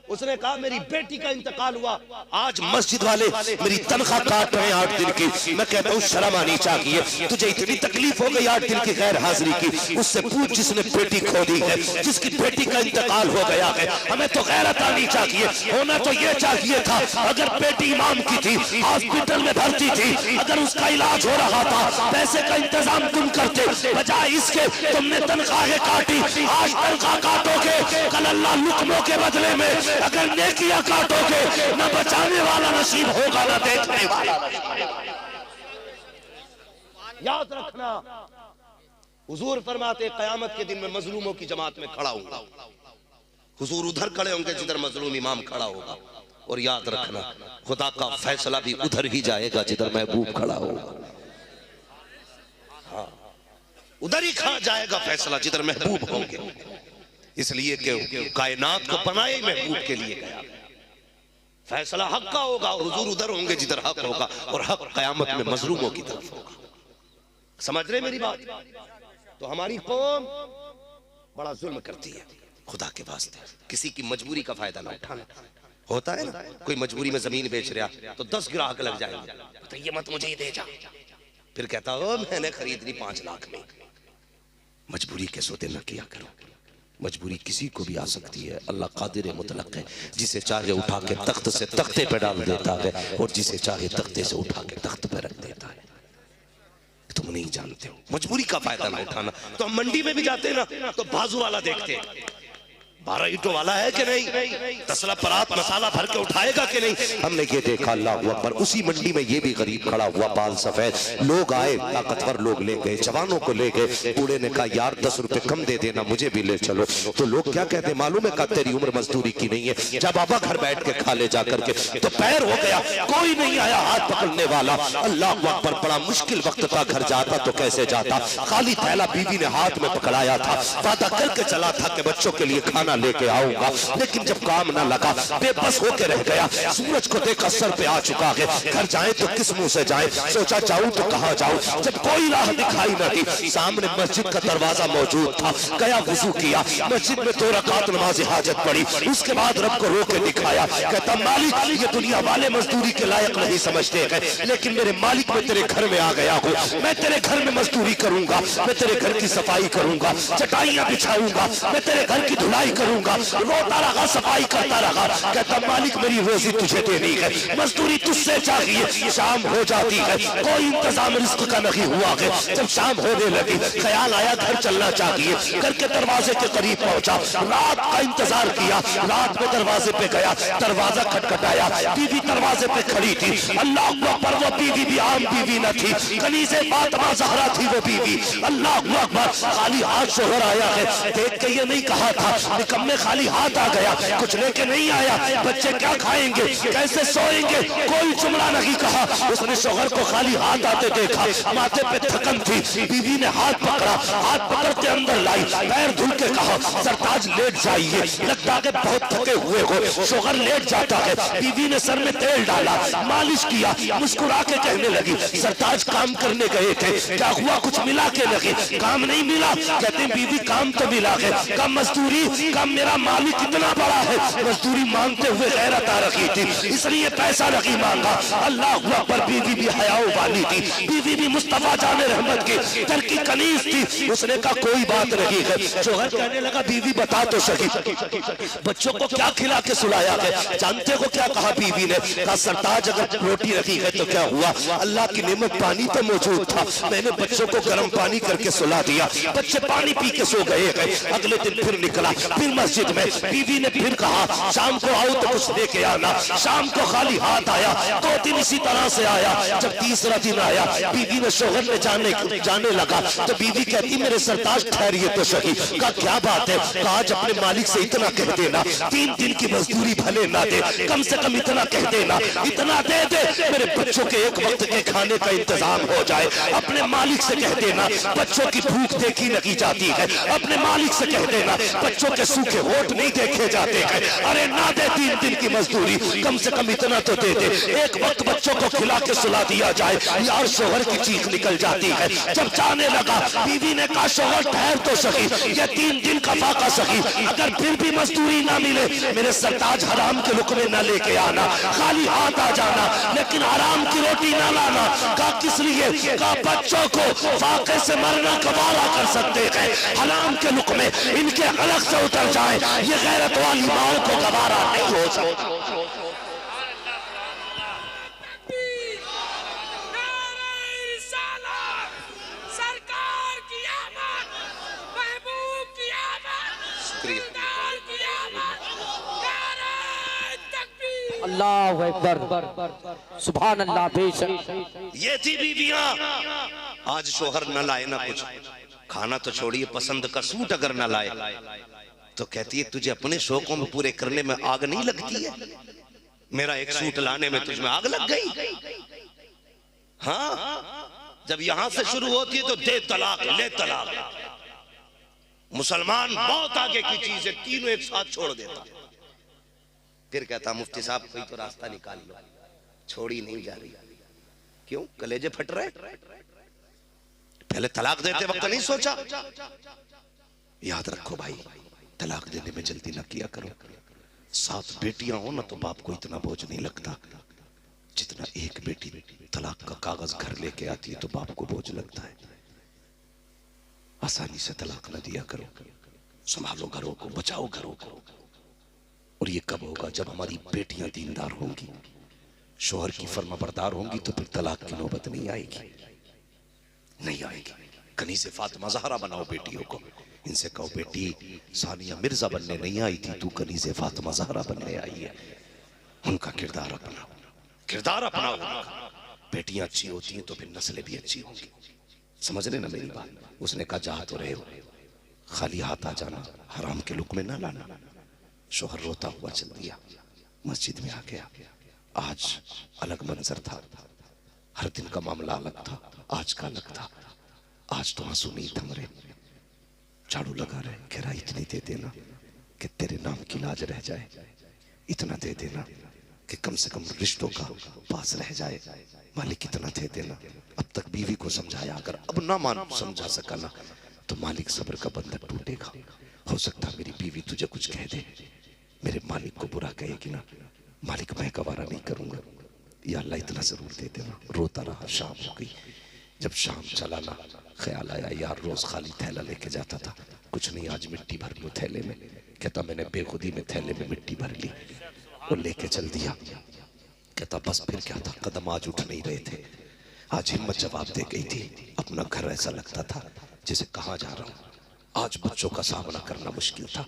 उसने कहा मेरी बेटी का इंतकाल हुआ, आज मस्जिद वाले मेरी तनख्वाह काट रहे हैं 8 दिन की। मैं कहता हूँ शर्म आनी चाहिए, तुझे इतनी तकलीफ हो गई 8 दिन की गैर हाजिरी की। उससे पूछ जिसने बेटी खो दी है, जिसकी बेटी का इंतकाल हो गया है। हमें तो गैरत आनी चाहिए। होना तो ये चाहिए था, अगर बेटी इमाम की थी, हॉस्पिटल में भर्ती थी, अगर उसका इलाज हो रहा था, पैसे का इंतजाम तुम करते, बजाय इसके तुमने तनख्वाहें काटी। आज तनख्वाह काटोगे, कल अल्लाह लुत्फों के बदले में अगर नेकियां काटोगे, न बचाने वाला नसीब होगा न देखने वाला। याद रखना, हुजूर फरमाते क़यामत के दिन में मजलूमों की जमात में खड़ा हूंगा। हुजूर उधर खड़े होंगे जिधर मजलूम इमाम खड़ा होगा। और याद रखना, खुदा का फैसला भी उधर ही जाएगा जिधर महबूब खड़ा होगा। हाँ, उधर ही खा जाएगा फैसला जिधर महबूब होंगे। इसलिए कि कायनात को बनाए महबूब के लिए गया, फैसला हक का होगा और हुजूर उधर होंगे जिधर हक होगा, और हक कयामत में मजलूमों की तरफ होगा। समझ रहे मेरी बात? तो हमारी कौम बड़ा जुल्म करती है। खुदा के वास्ते किसी की मजबूरी का फायदा ना उठाना। होता है ना, कोई मजबूरी में जमीन बेच रहा तो 10 ग्राहक लग जाएंगे, तो ये मत मुझे ही दे जा। फिर कहता हो मैंने खरीद ली 5 लाख में। मजबूरी के सौदे न किया करो, मजबूरी किसी को भी आ सकती है। अल्लाह कादिर मुतलक है, जिसे चाहे उठा के तख्त से तख्ते पे डाल देता है और जिसे चाहे तख्ते से उठा के तख्त पे रख देता है। तुम नहीं जानते हो, मजबूरी का फायदा ना उठाना। तो हम मंडी में भी जाते हैं ना तो बाजू वाला देखते हैं, 12 ईंटों वाला है कि नहीं, तसला परात मसाला भर के उठाएगा कि नहीं। हमने ये देखा, अल्लाह अकबर। उसी मंडी में ये भी गरीब खड़ा हुआ, बाल सफेद। लोग आए, ताकतवर लोग ले गए, जवानों को ले गए। बूढ़े ने कहा यार 10 रुपए कम दे देना, मुझे भी ले चलो। तो लोग क्या कहते हैं मालूम है, कहा तेरी उम्र मजदूरी की नहीं है, जब बाबा घर बैठ के खा ले जा करके। तो पैर हो गया, कोई नहीं आया हाथ पकड़ने वाला। अल्लाह अकबर, बड़ा मुश्किल वक्त था। घर जाता तो कैसे जाता, खाली थैला बीवी ने हाथ में पकड़ाया था। वादा करके चला था कि बच्चों के लिए खाना लेके आऊंगा, लेकिन जब काम ना लगा बेबस होके रह गया। सूरज को देखा सर पे आ चुका है, घर जाए तो किस मुंह से जाए। सोचा जाऊं तो कहां जाऊं, जब कोई राह दिखाई न दी। सामने मस्जिद का दरवाजा मौजूद था, गया वुजू किया, मस्जिद में 2 रकात नमाज हाजत पड़ी। उसके बाद रब को रो के दिखाया, कहता मालिक ये दुनिया वाले मजदूरी के लायक नहीं समझते हैं, लेकिन मेरे मालिक मैं तेरे घर में आ गया हूँ, मैं तेरे घर में मजदूरी करूंगा, मैं तेरे घर की सफाई करूंगा, चटाइयां बिछाऊंगा, मैं तेरे घर की धुलाई करूंगा। रोता रहा, सफाई करता रहा। कहता मालिक मेरी रोजी तुझे देनी है, मजदूरी तुझसे चाहिए। शाम हो जाती है, कोई इंतजाम रिस्क का नहीं हुआ है। जब शाम होने लगी, ख्याल आया घर चलना चाहिए। घर के दरवाजे के करीब पहुंचा, रात का इंतजार किया। रात में दरवाजे पे गया, दरवाजा खटखटाया, बीवी दरवाजे पे खड़ी थी। अल्लाह अकबर, वो बीवी भी आम बीवी न थी, कनीज़े फातिमा ज़हरा थी वो बीवी। अल्लाह अकबर, खाली हाथ शोहर आया है। देख के ये नहीं कहा था निकम्मे खाली हाथ आ गया, कुछ लेके नहीं आया, बच्चे क्या खाएंगे, कैसे सोएंगे, कोई जुमला नहीं कहा। उसने शोहर को खाली हाथ आते देखा, माथे पे थकन थी। बीवी ने हाथ पकड़ा, हाथ पकड़ के अंदर लाई, पैर धुल के कहा सरताज लेट जाइए, लगता है बहुत थके हुए हो। शोहर लेट जाता है, बीवी ने सर में तेल डाला, मालिश किया, मुस्कुरा के कहने लगी सरताज काम करने गए थे, क्या हुआ, कुछ मिला के लगे, काम नहीं मिला। कहते बीवी काम तो मिला है, कम मजदूरी, कम मेरा मालिक इतना बड़ा है, मजदूरी मांगते हुए गैरत आ रखी थी, इसलिए पैसा नहीं मांगा। अल्लाह अकबर, बीवी भी हयाओ वाली थी, बीवी भी मुस्तफा जाने रहमत की दर की कनीज थी। उसने कहा कोई बात नहीं है। शोहर कहने लगा बीवी बता तो सही, बच्चों को क्या खिला के सुलाया है, जानते हो क्या कहा बीवी ने, कहा सरताज अगर रोटी रखी है तो क्या हुआ, अल्लाह की नेमत पानी तो मौजूद था, मैंने बच्चों को गर्म पानी करके सुला दिया, बच्चे पानी पी के सो गए हैं। अगले दिन फिर निकला, फिर मस्जिद में बीवी ने फिर कहा शाम को आओ तो कुछ लेके आना। शाम को खाली हाथ आया, 2 दिन इसी तरह से आया। जब तीसरा दिन आया, बीवी ने शोहर ने जाने लगा तो बीवी कहती मेरे सरताज ठहरिए तो सही। कहा क्या बात है, कहा आज अपने मालिक से इतना कह देना, 3 दिन की मजदूरी भले ना दे, कम से कम इतना कह देना, इतना दे दे मेरे बच्चों के एक वक्त के खाने का इंतजाम हो जाए। अपने मालिक से कह देना बच्चों की भूख देखी नहीं जाती है, अपने मालिक से कह देना बच्चों के सूखे होठ नहीं देखे जाते हैं। अरे ना दे 3 दिन की मजदूरी, कम से कम इतना तो दे दे, एक वक्त बच्चों को खिला के सुला दिया जाए। यार शोहर की चीख निकल जाती है। जब जाने लगा, बीवी ने कहा शोहर ठहर तो सही, ये 3 दिन का फाका सही, अगर फिर भी मजदूरी ना मिले मेरे सरताज हराम के लुकमे ना लेके आना, खाली हाथ आ जाना, लेकिन हराम की रोटी ना लाना। कहा किस लिए, कहा बच्चों को फाके से मरना गवारा कर सकते हैं, हराम के लुकमे इनके अलग से उतर जाए, ये गैरत वाली माओ को गवारा नहीं हो सकता। अल्लाह अकबर, सुभान अल्लाह, बेशक। ये थी बीवियां। आज शोहर न लाए ना कुछ, खाना तो छोड़िए, पसंद का सूट अगर न लाए तो कहती है तुझे अपने शौकों में पूरे करने में आग नहीं लगती है, मेरा एक सूट लाने में तुझमें आग लग गई। हाँ, जब यहां से शुरू होती है तो दे तलाक, ले तलाक। मुसलमान बहुत आगे की चीज है, तीनों एक साथ छोड़ देता। फिर कहता मुफ्ती साहब कोई तो रास्ता निकाल लो, छोड़ी नहीं जा रही। क्यों, कलेजे फट रहे, पहले तलाक देते वक्त नहीं सोचा। याद रखो भाई, तलाक देने में जल्दी ना किया करो। 7 बेटियां हो ना तो बाप को इतना बोझ नहीं लगता जितना एक बेटी तलाक का कागज घर लेके आती है तो बाप को बोझ लगता है। आसानी से तलाक ना दिया करो, संभालो घरों को, बचाओ घरों को। और ये कब होगा, जब हमारी बेटियां दीनदार होंगी, शोहर की फर्माबरदार होंगी, तो फिर तलाक की नौबत नहीं आएगी, नहीं आएगी। कनीज़े फातिमा ज़हरा बनाओ बेटियों को, इनसे कहो बेटी सानिया मिर्जा बनने नहीं आई थी, तू कनीज़े फातिमा ज़हरा बनने आई है। उनका किरदार अपनाओ, किरदार अपनाओ उनका। बेटियां अच्छी होती हैं तो फिर नस्लें भी अच्छी होंगी। समझ रहे ना मेरी बात? उसने कहा जा तो रहे हो, खाली हाथ आ जाना, हराम के लुक में ना लाना। शोहर रोता हुआ चल दिया, मस्जिद में आ गया। आज अलग मंजर था, हर दिन का मामला अलग था, आज का अलग था। आज तो आंसू नहीं थम रहे, झाड़ू लगा रहे, कह रहा इतनी दे देना कि तेरे नाम की लाज रह जाए, इतना दे देना कि कम से कम रिश्तों का पास रह जाए, मालिक इतना दे देना। अब तक बीवी को समझाया, अगर अब ना मान समझा सका ना तो मालिक सब्र का बंधन टूटेगा। हो सकता मेरी बीवी तुझे कुछ कह दे, मेरे मालिक को बुरा कहेगी ना, मालिक मैं गवारा नहीं करूंगा, या अल्लाह इतना जरूर दे देना। रोता रहा, शाम हो गई। जब शाम चला ना, ख्याल आया यार रोज खाली थैला लेके जाता था, कुछ नहीं आज मिट्टी भर लो थैले में। कहता मैंने बेखुदी में थैले में मिट्टी भर ली और लेके चल दिया। कहता बस फिर क्या था, कदम आज उठ नहीं रहे थे, आज हिम्मत जवाब दे गई थी। अपना घर ऐसा लगता था जैसे कहाँ जा रहा हूँ। आज बच्चों का सामना करना मुश्किल था।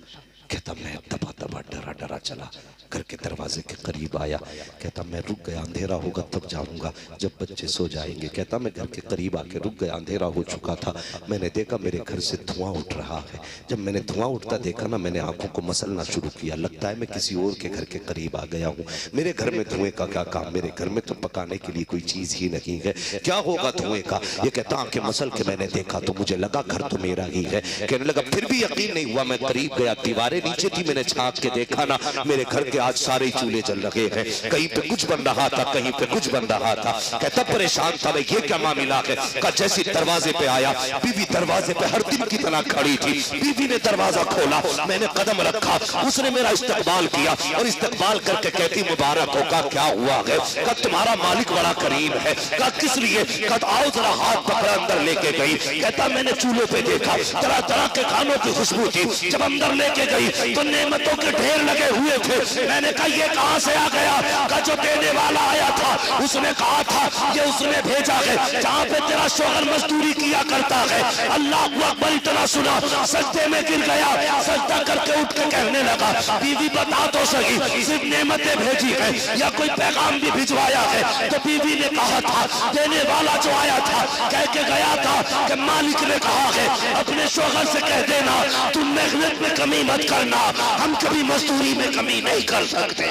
कहता मैं दबा दबा डरा डरा चला, घर के दरवाजे के करीब आया। कहता मैं रुक गया, अंधेरा होगा तब जाऊंगा जब बच्चे सो जाएंगे। कहता मैं घर के करीब आके रुक गया, अंधेरा हो चुका था। मैंने देखा मेरे घर से धुआं उठ रहा है। जब मैंने धुआं उठता देखा ना, मैंने आंखों को मसलना शुरू किया, लगता है मैं किसी और के घर के करीब आ गया हूँ। मेरे घर में धुएं का क्या काम, मेरे घर में तो पकाने के लिए कोई चीज ही नहीं है, क्या होगा धुएं का। ये कहता आंखें मसल के मैंने देखा तो मुझे लगा घर तो मेरा ही है। कहने लगा फिर भी यकीन नहीं हुआ, मैं करीब गया, दीवारें नीचे थी, मैंने झांक के देखा ना, मेरे घर के आज सारे चूल्हे जल रहे हैं, कहीं पे कुछ बन रहा था, कहीं पे कुछ बन रहा था। कहता परेशान था मैं, ये क्या मामला है। का जैसे दरवाजे पे आया, बीवी दरवाजे पे हर दिन की तरह खड़ी थी। बीवी ने दरवाजा खोला, मैंने कदम रखा, उसने मेरा इस्तकबाल किया और इस्तकबाल करके कहती मुबारक हो। का क्या हुआ है? का तुम्हारा मालिक बड़ा करीम है। का किस लिए? का आओ जरा हाथ पकड़ा अंदर लेके गई। कहता मैंने चूल्हों पे देखा, तरह तरह के खानों की खुशबू थी। जब अंदर लेके गई तो नेमतों के ढेर लगे हुए थे। मैंने कहा ये कहां से आ गया? का जो देने वाला आया था उसने कहा था ये उसने भेजा है, जहां पे तेरा शोहर मजदूरी किया करता है। अल्लाह अकबर इतना सुना, सजदे में गिर गया, सजदा करके उठ के कहने लगा बीवी बता तो सही, सिर्फ नेमतें भेजी है या कोई पैगाम भी भिजवाया है? तो बीवी ने कहा था देने वाला जो आया था कह के गया था कि मालिक ने कहा है अपने शोहर से कह देना तुम मेहनत में कमी मत करना, हम कभी मजदूरी में कमी नहीं कर सकते।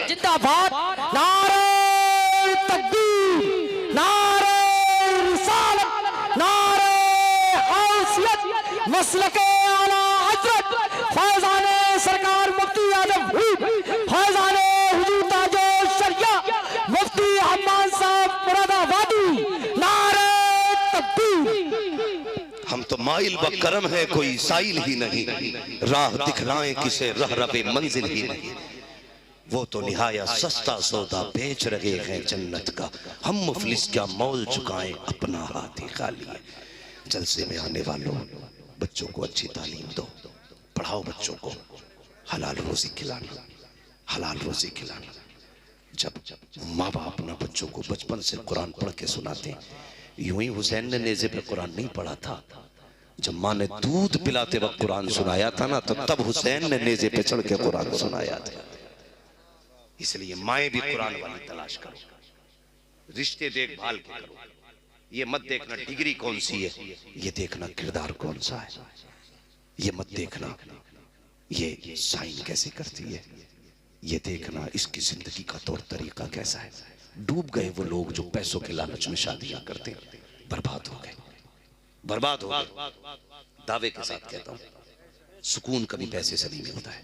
जिंदाबाद, नारे तकबीर, नारे रिसालत, नारे गौसियत, मसलके आला हजरत फैजाने सरकार मुफ्ती आजम फैजाने हुजूर ताजो शरिया मुफ्ती हम्मान साहब मुरादाबादी, नारे तकबीर। हम तो माइल व करम है कोई साइल ही नहीं, राह दिखलाएं किसे रह रबे मंजिल ही नहीं। वो तो निहाया सस्ता सौदा बेच रहे हैं जन्नत का, हम मुफलिस क्या मोल चुकाएं अपना हाथ ही खाली है। जलसे में आने वालों बच्चों को अच्छी तालीम दो, पढ़ाओ बच्चों को, हलाल रोजी खिलाना, हलाल रोजी खिलाना। जब माँ बाप अपना बच्चों को बचपन से कुरान पढ़ के सुनाते, यूं ही हुसैन ने नेज़े पे कुरान नहीं पढ़ा था। जब माँ ने दूध पिलाते वक्त कुरान सुनाया था ना, तो तब हुसैन ने नेज़े पे चढ़ के कुरान सुनाया था। इसलिए माएँ भी कुरान वाली तलाश करो, रिश्ते देखभाल के करो। ये मत देखना डिग्री कौन सी है, ये देखना किरदार कौन सा है। ये मत देखना ये साइन कैसे करती है, ये देखना इसकी जिंदगी का तौर तरीका कैसा है। डूब गए वो लोग जो पैसों के लालच में शादियां करते, बर्बाद हो गए, बर्बाद हो गए। दावे के साथ कहता हूं, सुकून कभी पैसे से नहीं मिलता है,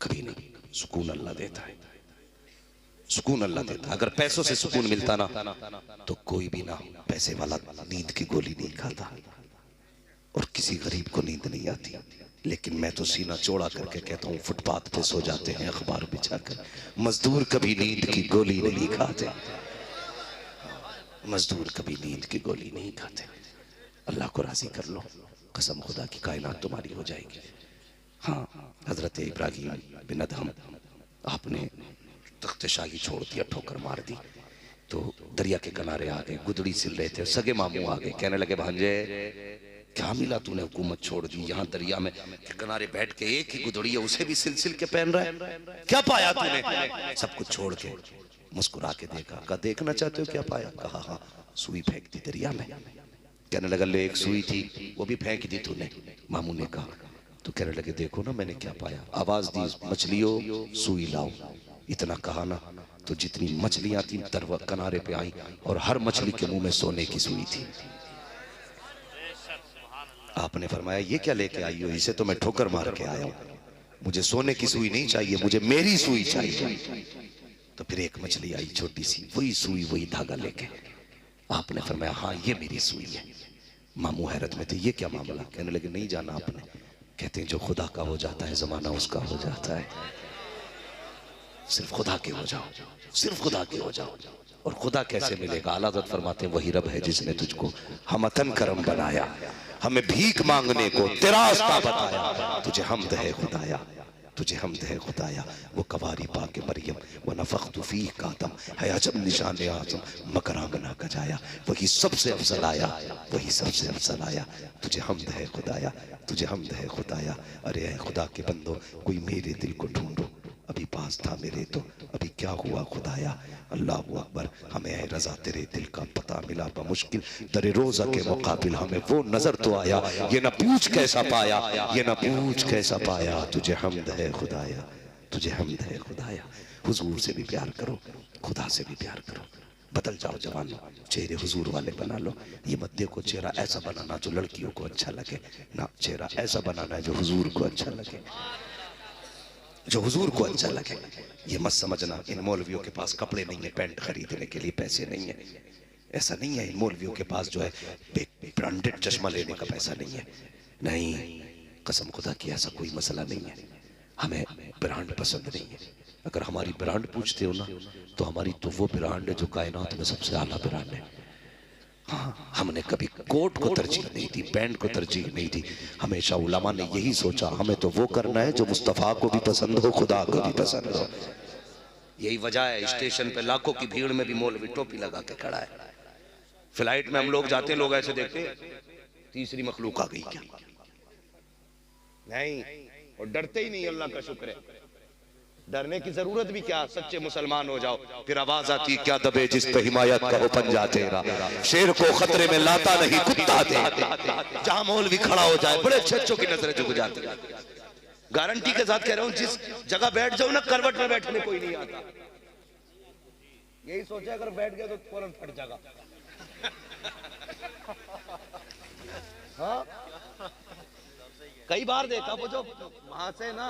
कभी नहीं। सुकून अल्लाह देता है, सुकून अल्लाह देता है। अगर पैसों से सुकून मिलता ना तो कोई भी ना पैसे वाला नींद की गोली नहीं खाता और किसी गरीब को नींद नहीं आती। लेकिन मैं तो सीना चौड़ा करके कहता हूँ, फुटपाथ पे सो जाते हैं अखबार बिछाकर, मजदूर कभी नींद की गोली नहीं खाते, मजदूर कभी नींद की गोली नहीं खाते। अल्लाह को राजी कर लो, कसम खुदा की कायनात तुम्हारी हो जाएगी। हाँ, हजरत इब्राहिम बिन अदहम आपने तख्त शाही छोड़ दिया, ठोकर मार दी, तो दरिया के किनारे आ गए, गुदड़ी सिल रहे थे, सगे मामू आ गए, कहने लगे भांजे क्या मिला तूने हुकूमत छोड़ दी, यहाँ दरिया में किनारे बैठ के एक ही गुदड़ी है उसे भी सिलसिल के पहन रहा है, क्या पाया तूने? सब कुछ छोड़ के मुस्कुरा के देखा, कहा देखना चाहते हो क्या पाया? कहा हाँ, सुई फेंक दी दरिया में। कहने लगा ले एक सुई थी वो भी फेंक दी तूने। मामू ने कहा, तो कहने लगे देखो ना मैंने क्या पाया। आवाज दी मछलियों सुई लाओ। इतना कहा ना तो जितनी मछलियां थी तरवा किनारे पे आई और हर मछली के मुंह में सोने की सुई थी। आपने फरमाया ये क्या लेके आई हो? इसे तो मैं ठोकर मार के आया हूं, मुझे सोने की सुई नहीं चाहिए, मुझे मेरी सुई चाहिए। तो फिर एक मछली आई छोटी सी, वही सुई वही धागा लेके। आपने फरमाया हाँ ये मेरी सुई है। मामू हैरत में थे, ये क्या मामला? कहने लगे नहीं जाना आपने। कहते हैं जो खुदा का हो जाता है जमाना उसका हो जाता है। सिर्फ खुदा के हो जाओ, सिर्फ खुदा के हो जाओ। और खुदा कैसे मिलेगा? आला हज़रत फरमाते हैं वही रब है जिसने तुझको हमतन करम बनाया, हमें भीख मांगने को तेरा रास्ता बताया। तुझे हमद है खुदाया, तुझे हमद है खुदाया। वो कवारी पाके मरियम वो नफ़ख्तु फीह का दम है अजब निशान आज़म मकर आंगना का जाया। वही सबसे अफजल आया, वही सबसे अफजल आया। तुझे हमद है खुदाया, तुझे हमद है खुदाया। अरे ऐ खुदा के बंदो कोई मेरे दिल को ढूंढो, अभी पास था मेरे तो अभी क्या हुआ खुदाया। अल्लाह अकबर। हमें ऐ रज़ा तेरे दिल का पता मिला बमुश्किल, दरे रोज़ा के मुकाबिल हमें वो नजर तो आया। ये न पूछ कैसा पाया, ये न पूछ कैसा पाया। तुझे हमद है खुदाया, तुझे हमद है खुदाया। हुजूर से भी प्यार करो, खुदा से भी प्यार करो। बदल जाओ जवानों, चेहरे हुजूर वाले बना लो। ये मत देखो चेहरा ऐसा बनाना जो लड़कियों को अच्छा लगे ना, चेहरा ऐसा बनाना है जो हुजूर को अच्छा लगे, जो हुजूर को अच्छा लगे। ये मत समझना इन मौलवियों के पास कपड़े नहीं है, पैंट खरीदने के लिए पैसे नहीं है, ऐसा नहीं है। इन मौलवियों के पास जो है ब्रांडेड चश्मा लेने का पैसा नहीं है। नहीं, कसम खुदा की ऐसा कोई मसला नहीं है। हमें ब्रांड पसंद नहीं है। अगर हमारी ब्रांड पूछते हो ना तो हमारी तो वो ब्रांड है जो कायनात में सबसे आला ब्रांड है। हाँ, हमने कभी कोट को तरजीह नहीं दी, पैंट को तरजीह नहीं दी। हमेशा उलमा ने यही सोचा हमें तो वो करना है जो मुस्तफ़ा को भी पसंद हो, खुदा को भी पसंद हो। यही वजह है स्टेशन पे लाखों की भीड़ में भी मौलवी टोपी लगा के खड़ा है। फ्लाइट में हम लोग जाते हैं, लोग ऐसे देखते तीसरी मखलूक आ गई क्या? नहीं, और डरते ही नहीं। अल्लाह का शुक्र है, डरने की जरूरत भी क्या, सच्चे मुसलमान हो जाओ। फिर आवाज आती क्या दबे जिस पे हिमायत का हो पंजा तेरा, शेर को खतरे में लाता नहीं कुत्ता दे। जहां मौलवी खड़ा हो जाए बड़े अच्छे अच्छों की नजरें झुक जाती है। गारंटी के साथ कह रहा हूं, जिस जगह बैठ जाओ ना करवट में बैठने कोई नहीं आता। यही सोचा अगर बैठ गया तो फौरन फट जाएगा। हाँ, कई बार देखा वो जो वहां से ना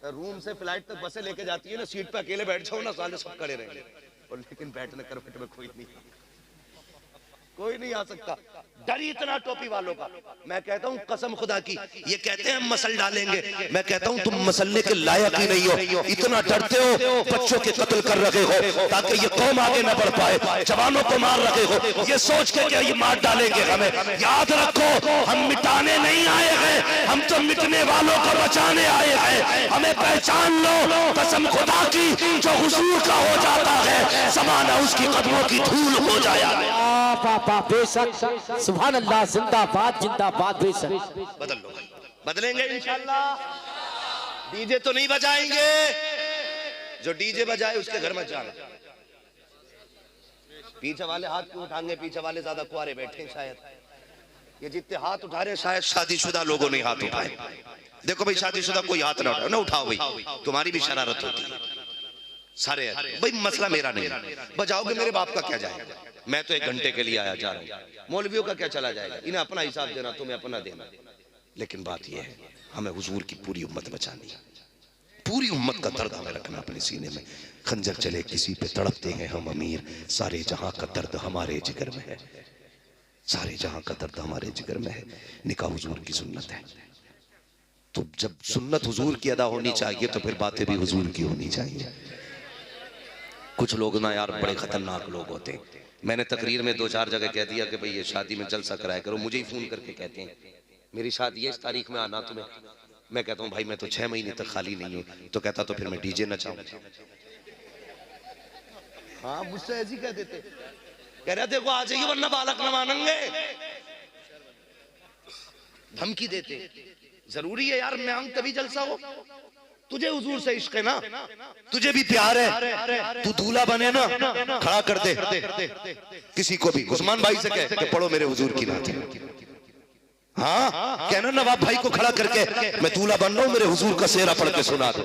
रूम से फ्लाइट तक बसें लेके जाती है ना, सीट पे अकेले बैठ जाओ ना साले सब खड़े रहेंगे, और लेकिन बैठने करवट में कोई नहीं आ सकता। डर इतना टोपी वालों का। मैं कहता हूँ कसम खुदा की, ये कहते हैं हम मसल डालेंगे, मैं कहता हूँ तुम मसलने के लायक ही नहीं हो। इतना डरते हो, बच्चों के कत्ल कर रहे हो ताकि ये कौम आगे न बढ़ पाए, जवानों को मार रहे हो ये सोच के क्या ये मार डालेंगे हमें। याद रखो हम मिटाने नहीं आए हैं, हम तो मिटने वालों को बचाने आए हैं। हमें पहचान लो कसम खुदा की, जो हुजूर का हो जाता है ज़माना उसकी कदमों की धूल हो जाया। बेशक, सुभान अल्लाह, जिंदाबाद जिंदाबाद। बेशक बदल लो, बदलेंगे इंशाल्लाह। डीजे तो नहीं बजाएंगे, जो डीजे बजाए उसके घर में जाना। पीछे वाले हाथ क्यों उठाएंगे? पीछे वाले ज्यादा कुआरे बैठे शायद। ये जितने हाथ उठा रहे शायद शादीशुदा लोगों ने हाथ उठाए। देखो भाई, शादीशुदा कोई हाथ ना उठाओ, ना उठाओ भाई, तुम्हारी भी शरारत होती है सारे। भाई मसला मेरा नहीं, बजाओगे मेरे बाप का क्या जाएगा? मैं तो 1 घंटे के लिए आया जा रहा हूँ, मौलवियों का क्या चला जाएगा? इन्हें अपना हिसाब देना, तुम्हें अपना देना। लेकिन बात यह है हमें हुजूर की पूरी उम्मत बचानी है। पूरी उम्मत का दर्द हमें रखना अपने सीने में। खंजर चले किसी पे तड़पते हैं हम अमीर, सारे जहां का दर्द हमारे जिगर में है, सारे जहां का दर्द हमारे जिगर में है। निकाह हुजूर की सुन्नत है, तो जब सुन्नत हुजूर की अदा होनी चाहिए तो फिर बातें भी हुजूर की होनी चाहिए। कुछ लोग ना यार बड़े खतरनाक लोग होते हैं। मैंने तकरीर में 2-4 जगह कह दिया कि भाई ये शादी में जलसा कराया करो। मुझे ही फोन करके कहते हैं मेरी शादी है इस तारीख में आना तुम्हें। मैं कहता हूँ भाई मैं तो 6 महीने तक खाली नहीं हूँ। तो कहता तो फिर मैं डीजे नचाऊं। हाँ, मुझसे ऐसी कह देते, कह रहे देखो आ जाइए वरना बालक न मानेंगे। धमकी देते। जरूरी है यार मैं तभी जलसा हो। तुझे हुजूर से इश्क है ना, तुझे भी प्यार है, तू दूल्हा बने ना, खड़ा कर दे किसी को भी। उस्मान भाई से कह कि पढ़ो मेरे हुजूर की नात। हाँ कहना नवाब भाई को खड़ा करके मैं दूल्हा बन रहा हूँ, मेरे हुजूर का सेहरा पढ़ के सुना दो।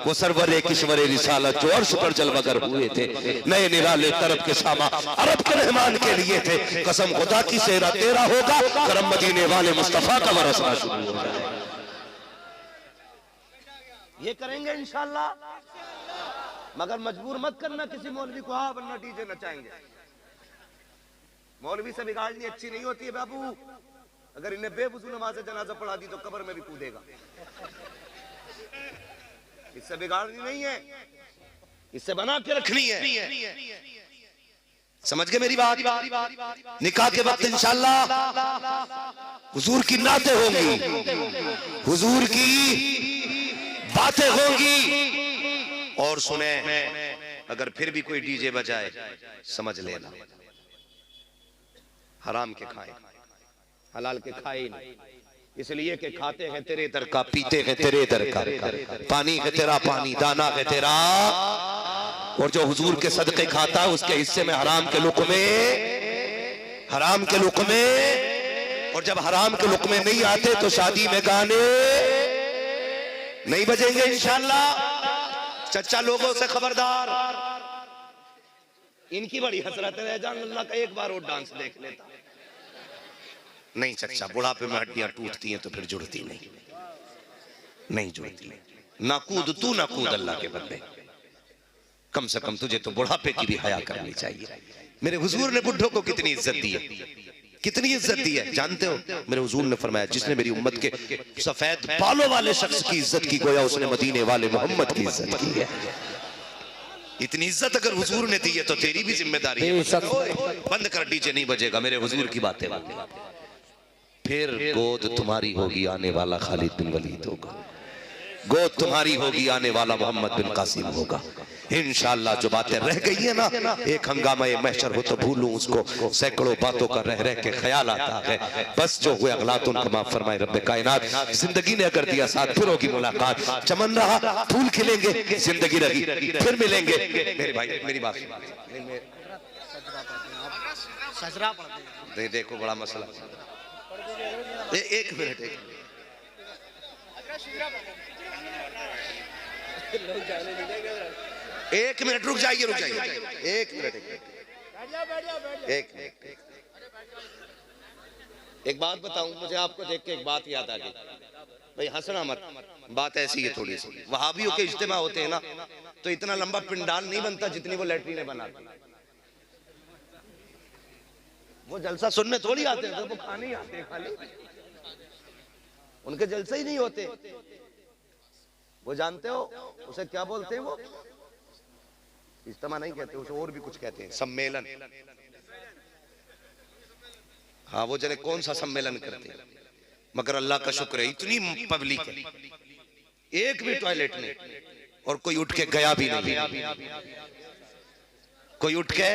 वो सरवरे किश्वरे रिसालत जो अर्श पर जलवगर हुए थे, नए निराले तरफ के सामा अरब के मेहमान के लिए थे। कसम खुदा की सेहरा तेरा होगा, करम मदीने वाले मुस्तफा का बरसना शुरू हो जाएगा। ये करेंगे इंशाल्लाह, मगर मजबूर मत करना किसी मौलवी को, हाँ वरना डीजे नचाएंगे। मौलवी से बिगाड़नी अच्छी नहीं होती है बाबू। अगर इन्हें बेवजू नमाज जनाजा पढ़ा दी तो कब्र में भी कूदेगा। इससे बिगाड़नी नहीं है, इससे बना के रखनी है। समझ गए मेरी बात? निकाह के वक्त इंशाल्लाह हुजूर की नातें होंगी, हुजूर की बातें होंगी। और सुने, अगर फिर भी कोई डीजे बजाए समझ लेना हराम के खाए, हलाल के खाए ही नहीं। इसलिए कि खाते हैं तेरे दर का, पीते हैं तेरे दर का, पानी है तेरा पानी, दाना है तेरा। और जो हुजूर के सदके खाता है उसके हिस्से में हराम के लुक़मे, हराम के लुक़मे। और जब हराम के लुक़मे नहीं आते तो शादी में गाने नहीं बजेंगे इंशाल्लाह। चच्चा लोगों से खबरदार, इनकी बड़ी हसरत है, जान अल्लाह का एक बार और डांस देख लेता। नहीं चच्चा, बुढ़ापे में हड्डियां टूटती हैं तो फिर जुड़ती नहीं, नहीं जुड़ती। ना कूद तू ना कूद अल्लाह के बंदे, कम से कम तुझे तो बुढ़ापे की भी हया करनी चाहिए। मेरे हुजूर ने बुढ़ों को कितनी इज्जत दी है, कितनी इज्जत दी है जानते हो? मेरे हुजूर ने फरमाया जिसने मेरी उम्मत के सफेद बालों वाले शख्स की इज्जत की, गोया उसने मदीने वाले मोहम्मद की इज्जत की है। इतनी इज्जत अगर हुजूर ने दी है तो तेरी भी जिम्मेदारी है। बंद कर, डीजे नहीं बजेगा, मेरे हुजूर की बातें। फिर गोद तुम्हारी होगी, आने वाला खालिद बिन वलीद होगा। गोद तुम्हारी होगी, आने वाला मोहम्मद बिन कासिम होगा। इंशाअल्लाह जो बातें रह गई है ना, एक हंगामा महशर हो तो भूलूं उसको, सैकड़ों बातों का रह रह के ख्याल आता है। बस जो हुए अगलात उनका माफ फरमाए रब्बे कायनात। जिंदगी ने अगर दिया साथ फिर होगी मुलाकात, चमन रहा फूल खिलेंगे, जिंदगी रही फिर मिलेंगे। मेरे भाई मेरी बात देखो, बड़ा मसला। एक मिनट, एक मिनट रुक जाइए, रुक जाइए, एक मिनट, एक मिनट। एक बात बताऊं, मुझे आपको देख के एक बात याद आ गई। भाई हंसना मत, बात ऐसी है थोड़ी सी। वहाबियों के इज्तिमा होते हैं ना तो इतना लंबा पिंडाल नहीं बनता जितनी वो लैट्रीन बनाते। वो जलसा सुनने थोड़ी आते हैं, वो खाने ही आते हैं खाली। उनके जलसे ही नहीं होते। वो जानते हो उसे क्या बोलते हैं? वो इज्तिमा नहीं कहते, उसे और भी कुछ कहते हैं, सम्मेलन। हाँ वो जने कौन सा सम्मेलन करते हैं, मगर अल्लाह का शुक्र है इतनी पब्लिक है, एक भी टॉयलेट नहीं, और कोई उठ के गया भी नहीं, कोई उठ के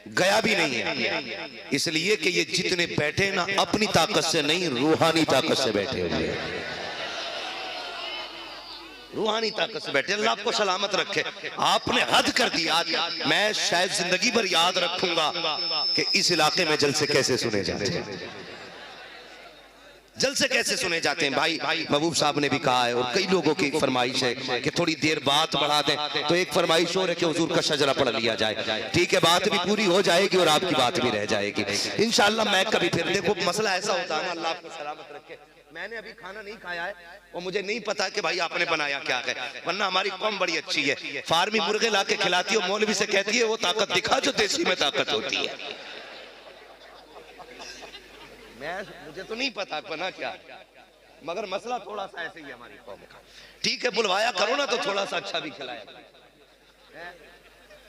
गया भी नहीं है। इसलिए कि ये जितने बैठे ना अपनी ताकत से नहीं, रूहानी ताकत से बैठे हुए हैं, रूहानी ताकत से बैठे। अल्लाह आपको सलामत रखे। आपने हद कर दी। आज मैं शायद जिंदगी भर याद रखूंगा कि इस इलाके में जलसे कैसे सुने जाते हैं, जलसे कैसे सुने जाते हैं। भाई महबूब साहब ने भी कहा है और कई लोगों की फरमाइश है कि थोड़ी देर बात बढ़ा दें, तो एक फरमाइश और है कि हुजूर का शजरा पढ़ लिया जाए। ठीक है, बात भी पूरी हो जाएगी और आपकी बात भी रह जाएगी इंशाअल्लाह। मैं कभी फिर, देखो मसला ऐसा होता है ना, अल्लाह आपको सलामत रखे। मैंने अभी खाना नहीं खाया है और मुझे नहीं पता कि भाई आपने बनाया क्या है, वरना हमारी कौम बड़ी अच्छी है, फार्मी मुर्गे ला के खिलाती है, मौलवी से कहती है वो ताकत दिखा जो देसी में ताकत होती है। मुझे तो नहीं पता बना क्या, मगर मसला थोड़ा सा ऐसे ही है हमारी कौम का। ठीक है, बुलवाया करो ना तो थोड़ा सा अच्छा भी खिलाया।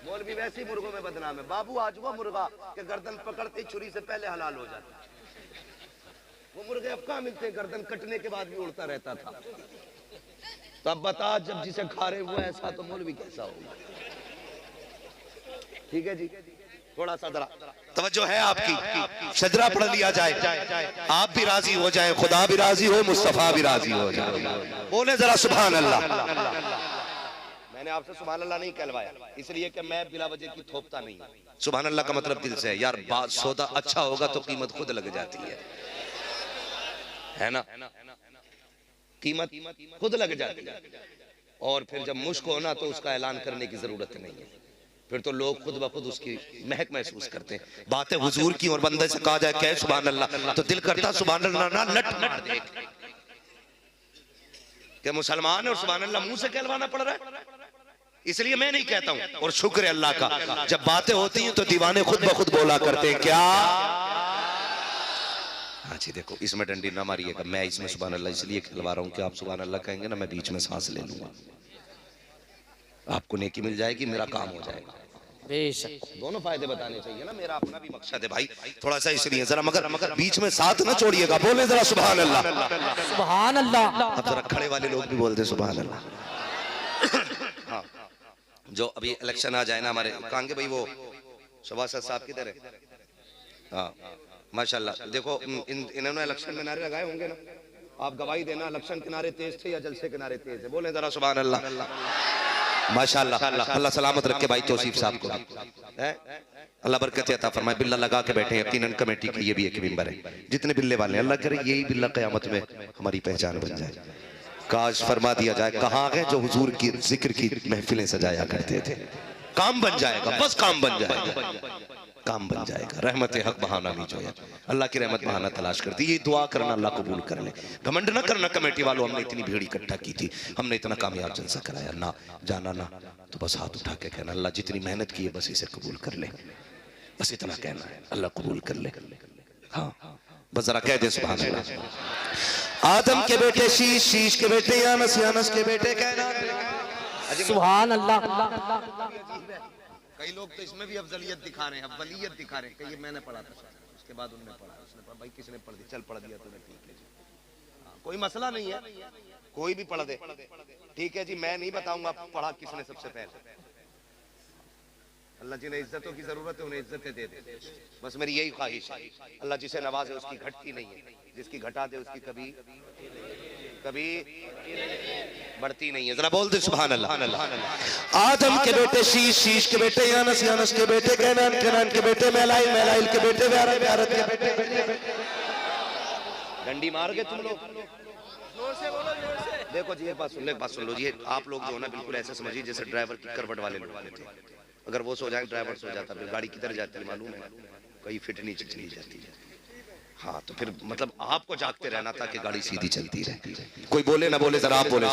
मौलवी वैसे ही मुर्गों में बदनाम है। बाबू आज हुआ मुर्गा के गर्दन पकड़ते ही छुरी से पहले हलाल हो जाता। वो मुर्गे अब कहाँ मिलते, गर्दन कटने के बाद भी उड़ता रहता था। तो अब बता, जब जिसे खा रहे वो ऐसा, तो मौलवी कैसा होगा? ठीक है जी, थोड़ा सा जरा तवज्जो है आपकी, शजरा पढ़ लिया जाए, आप भी राजी हो जाए, खुदा भी राजी हो, मुस्तफा भी राजी हो जाए। बोले जरा सुभान अल्लाह। मैंने आपसे सुभान अल्लाह नहीं कहलवाया, इसलिए कि मैं बिला वजह की थोपता नहीं हूं। सुभान अल्लाह का मतलब दिल से है यार, बात सौदा अच्छा होगा तो कीमत खुद लग जाती है ना, कीमत खुद लग जाती है। और फिर जब मुश्क हो ना तो उसका ऐलान करने की जरूरत नहीं है, फिर तो लोग खुद ब खुद उसकी महक महसूस करते हैं। बातें हुजूर की और बंदे से कहा जाए कह सुभान अल्लाह तो दिल करता सुभान अल्लाह ना लट मार दे कि मुसलमान है और सुभान अल्लाह मुंह से कहलवाना पड़ रहा है। इसलिए मैं नहीं कहता हूं, और शुक्र है अल्लाह का, जब बातें होती हैं तो दीवाने खुद ब खुद बोला करते हैं क्या। हाँ जी देखो, इसमें डंडी ना मारिएगा, मैं इसमें सुभान अल्लाह इसलिए कहलवा रहा हूं कि आप सुभान अल्लाह कहेंगे ना, मैं बीच में सांस ले लूंगा, आपको नेकी मिल जाएगी, मेरा काम हो जाएगा। बेशक दोनों फायदे बताने चाहिए ना, मेरा अपना भी मकसद है भाई, थोड़ा सा इसलिए जरा मगर बीच में साथ ना छोड़िएगा, बोले जरा सुभान अल्लाह। सुभान अल्लाह। अब जरा खड़े वाले लोग भी बोलते सुभान अल्लाह। हाँ, जो अभी इलेक्शन आ जाए ना हमारे, कहेंगे भाई वो शबासत साहब किधर है? हाँ माशाल्लाह, देखो इन्होंने इलेक्शन में नारे लगाए होंगे ना, आप गवाही देना, इलेक्शन किनारे तेज थे या जलसे किनारे तेज है, बोले जरा सुभान अल्लाह। माशाल्लाह, अल्लाह सलामत रखे भाई तौसीफ साहब को, अल्लाह बरकत अता फरमाए। बिल्ला लगा के बैठे, यकीनन कमेटी की ये भी एक मिंबर है, जितने बिल्ले वाले अल्लाह करे यही बिल्ला क़यामत में हमारी पहचान बन जाए। काश फरमा दिया जाए, कहाँ है जो हुजूर की जिक्र की महफिलें सजाया करते थे, काम बन जाएगा, बस काम बन जाएगा, काम बन जाएगा। रहमत हक बहाना नहीं जो है, अल्लाह की रहमत बहाना तलाश करती, ये दुआ करना अल्लाह कबूल कर ले। घमंड न करना कमेटी वालों, हमने इतनी भीड़ इकट्ठा की थी, हमने इतना कामयाब जलसा कराया ना, जाना ना तो बस हाथ उठा के कहना अल्लाह जितनी मेहनत की है बस इसे कबूल कर ले, बस इतना कहना है, अल्लाह कबूल कर ले। हाँ बस जरा कह दे सुभान अल्लाह। आदम के बेटे शीश, शीश के बेटे यानस, यानस के बेटे कहना सुभान अल्लाह। कई लोग तो इसमें भी अफजलियत दिखा रहे हैं, अफजलियत दिखा रहे हैं कि ये मैंने पढ़ा था, उसके बाद उन्होंने पढ़ा, उसने पढ़ा, भाई किसने पढ़ दी, चल पढ़ दिया तूने, ठीक है जी, कोई मसला नहीं है, कोई भी पढ़ दे, ठीक है जी, मैं नहीं बताऊंगा पढ़ा किसने सबसे पहले। अल्लाह जिन्हें इज्जतों की जरूरत है उन्हें इज्जतें दे दे, बस मेरी यही ख्वाहिश है। अल्लाह जिसे नवाजे उसकी घटती नहीं है, जिसकी घटा दे उसकी कभी कभी बढ़ती नहीं है। जरा बोल दे सुभान अल्लाह। आदम के बेटे शीश, शीश के बेटे यानस, यानस के बेटे कैनान, कैनान के बेटे मैलाइल, मैलाइल के बेटे व्यारत, व्यारत के बेटे। डंडी मार गए तुम लोग, जोर से बोलो, जोर से। देखो जी एक बात सुन लो जी, आप लोग जो है ना बिल्कुल ऐसे समझिए जैसे ड्राइवर की करवट वाले लोग थे, अगर वो सो जाए ड्राइवर सो जाता, फिर गाड़ी किधर जाती है मालूम है, कहीं फिट नीचे चली जाती है। हाँ तो फिर मतलब आपको जागते रहना था कि गाड़ी सीधी चलती रहे। कोई बोले ना बोले, जरा आप बोले।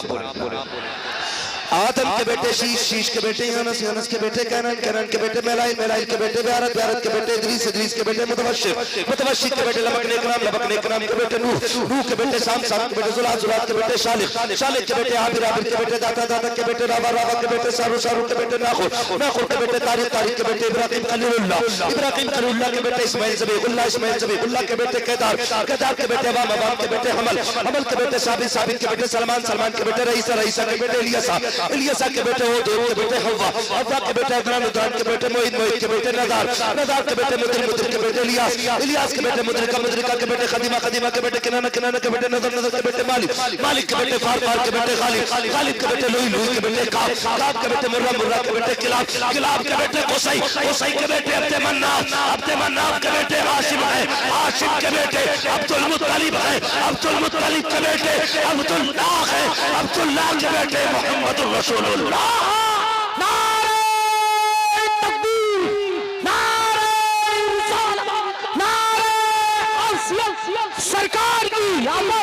आदम के बेटे शीश, शीश के बेटे यानस, यानस के बेटे कैनान, कैनान के बेटे मैलाइल, मैलाइल के बेटे व्यारत, व्यारत के बेटे इद्रीस, इद्रीस के बेटे मुतवश्शिर, मुतवश्शिर के बेटे लबकने इकराम, लबकने इकराम के बेटे नूह, नूह के बेटे शाम, शाम के बेटे जुलात, जुलात के बेटे शालिक, शालिक के बेटे आबिर, आबिर के बेटे दाता, दाता के बेटे रावा, रावा के बेटे सारू, सारू के बेटे नाखुर, नाखुर के बेटे तारिक, तारिक के बेटे इब्राहिम खलीलुल्लाह, इब्राहिम खलीलुल्लाह के बेटे इस्माइल ज़बीहुल्लाह, इस्माइल ज़बीहुल्लाह के बेटे केदार, केदार के बेटे अवाम, अवाम के बेटे हमल, हमल के बेटे साबित, साबित के बेटे सलमान, सलमान के बेटे रईसा, रईसा के बेटे इलियासा, इलियासा के बेटे वो देव के बेटे हव्वा, हव्वा के बेटे अदनान, अदनान के बेटे मोहित, मोहित के बेटे नदार, नदार के बेटे मुद्रिक, मुद्रिक के बेटे इलियास, इलियास के बेटे मुद्रिका, मुद्रिका के बेटे खदीमा, खदीमा के बेटे किनाना, किनाना के बेटे नजर, नजर के बेटे मालिक, मालिक के बेटे फार, फार के बेटे खालिद, खालिद के बेटे लुई, लुई के बेटे काब, काब के बेटे मुर्रा, मुर्रा के बेटे किलाब, किलाब के बेटे कुसै, कुसै के बेटे अब्दे मन्नाफ, अब्दे मन्नाफ के बेटे हाशिम है, हाशिम के बेटे अब्दुल मुत्तलिब है, अब्दुल मुत्तलिब के बेटे अब्दुल्लाह है, अब्दुल्लाह के बेटे मोहम्मदुर रसूलुल्लाह। नारे तकबीर, नारे रिसालत, नारे असलत, सरकार की आमद।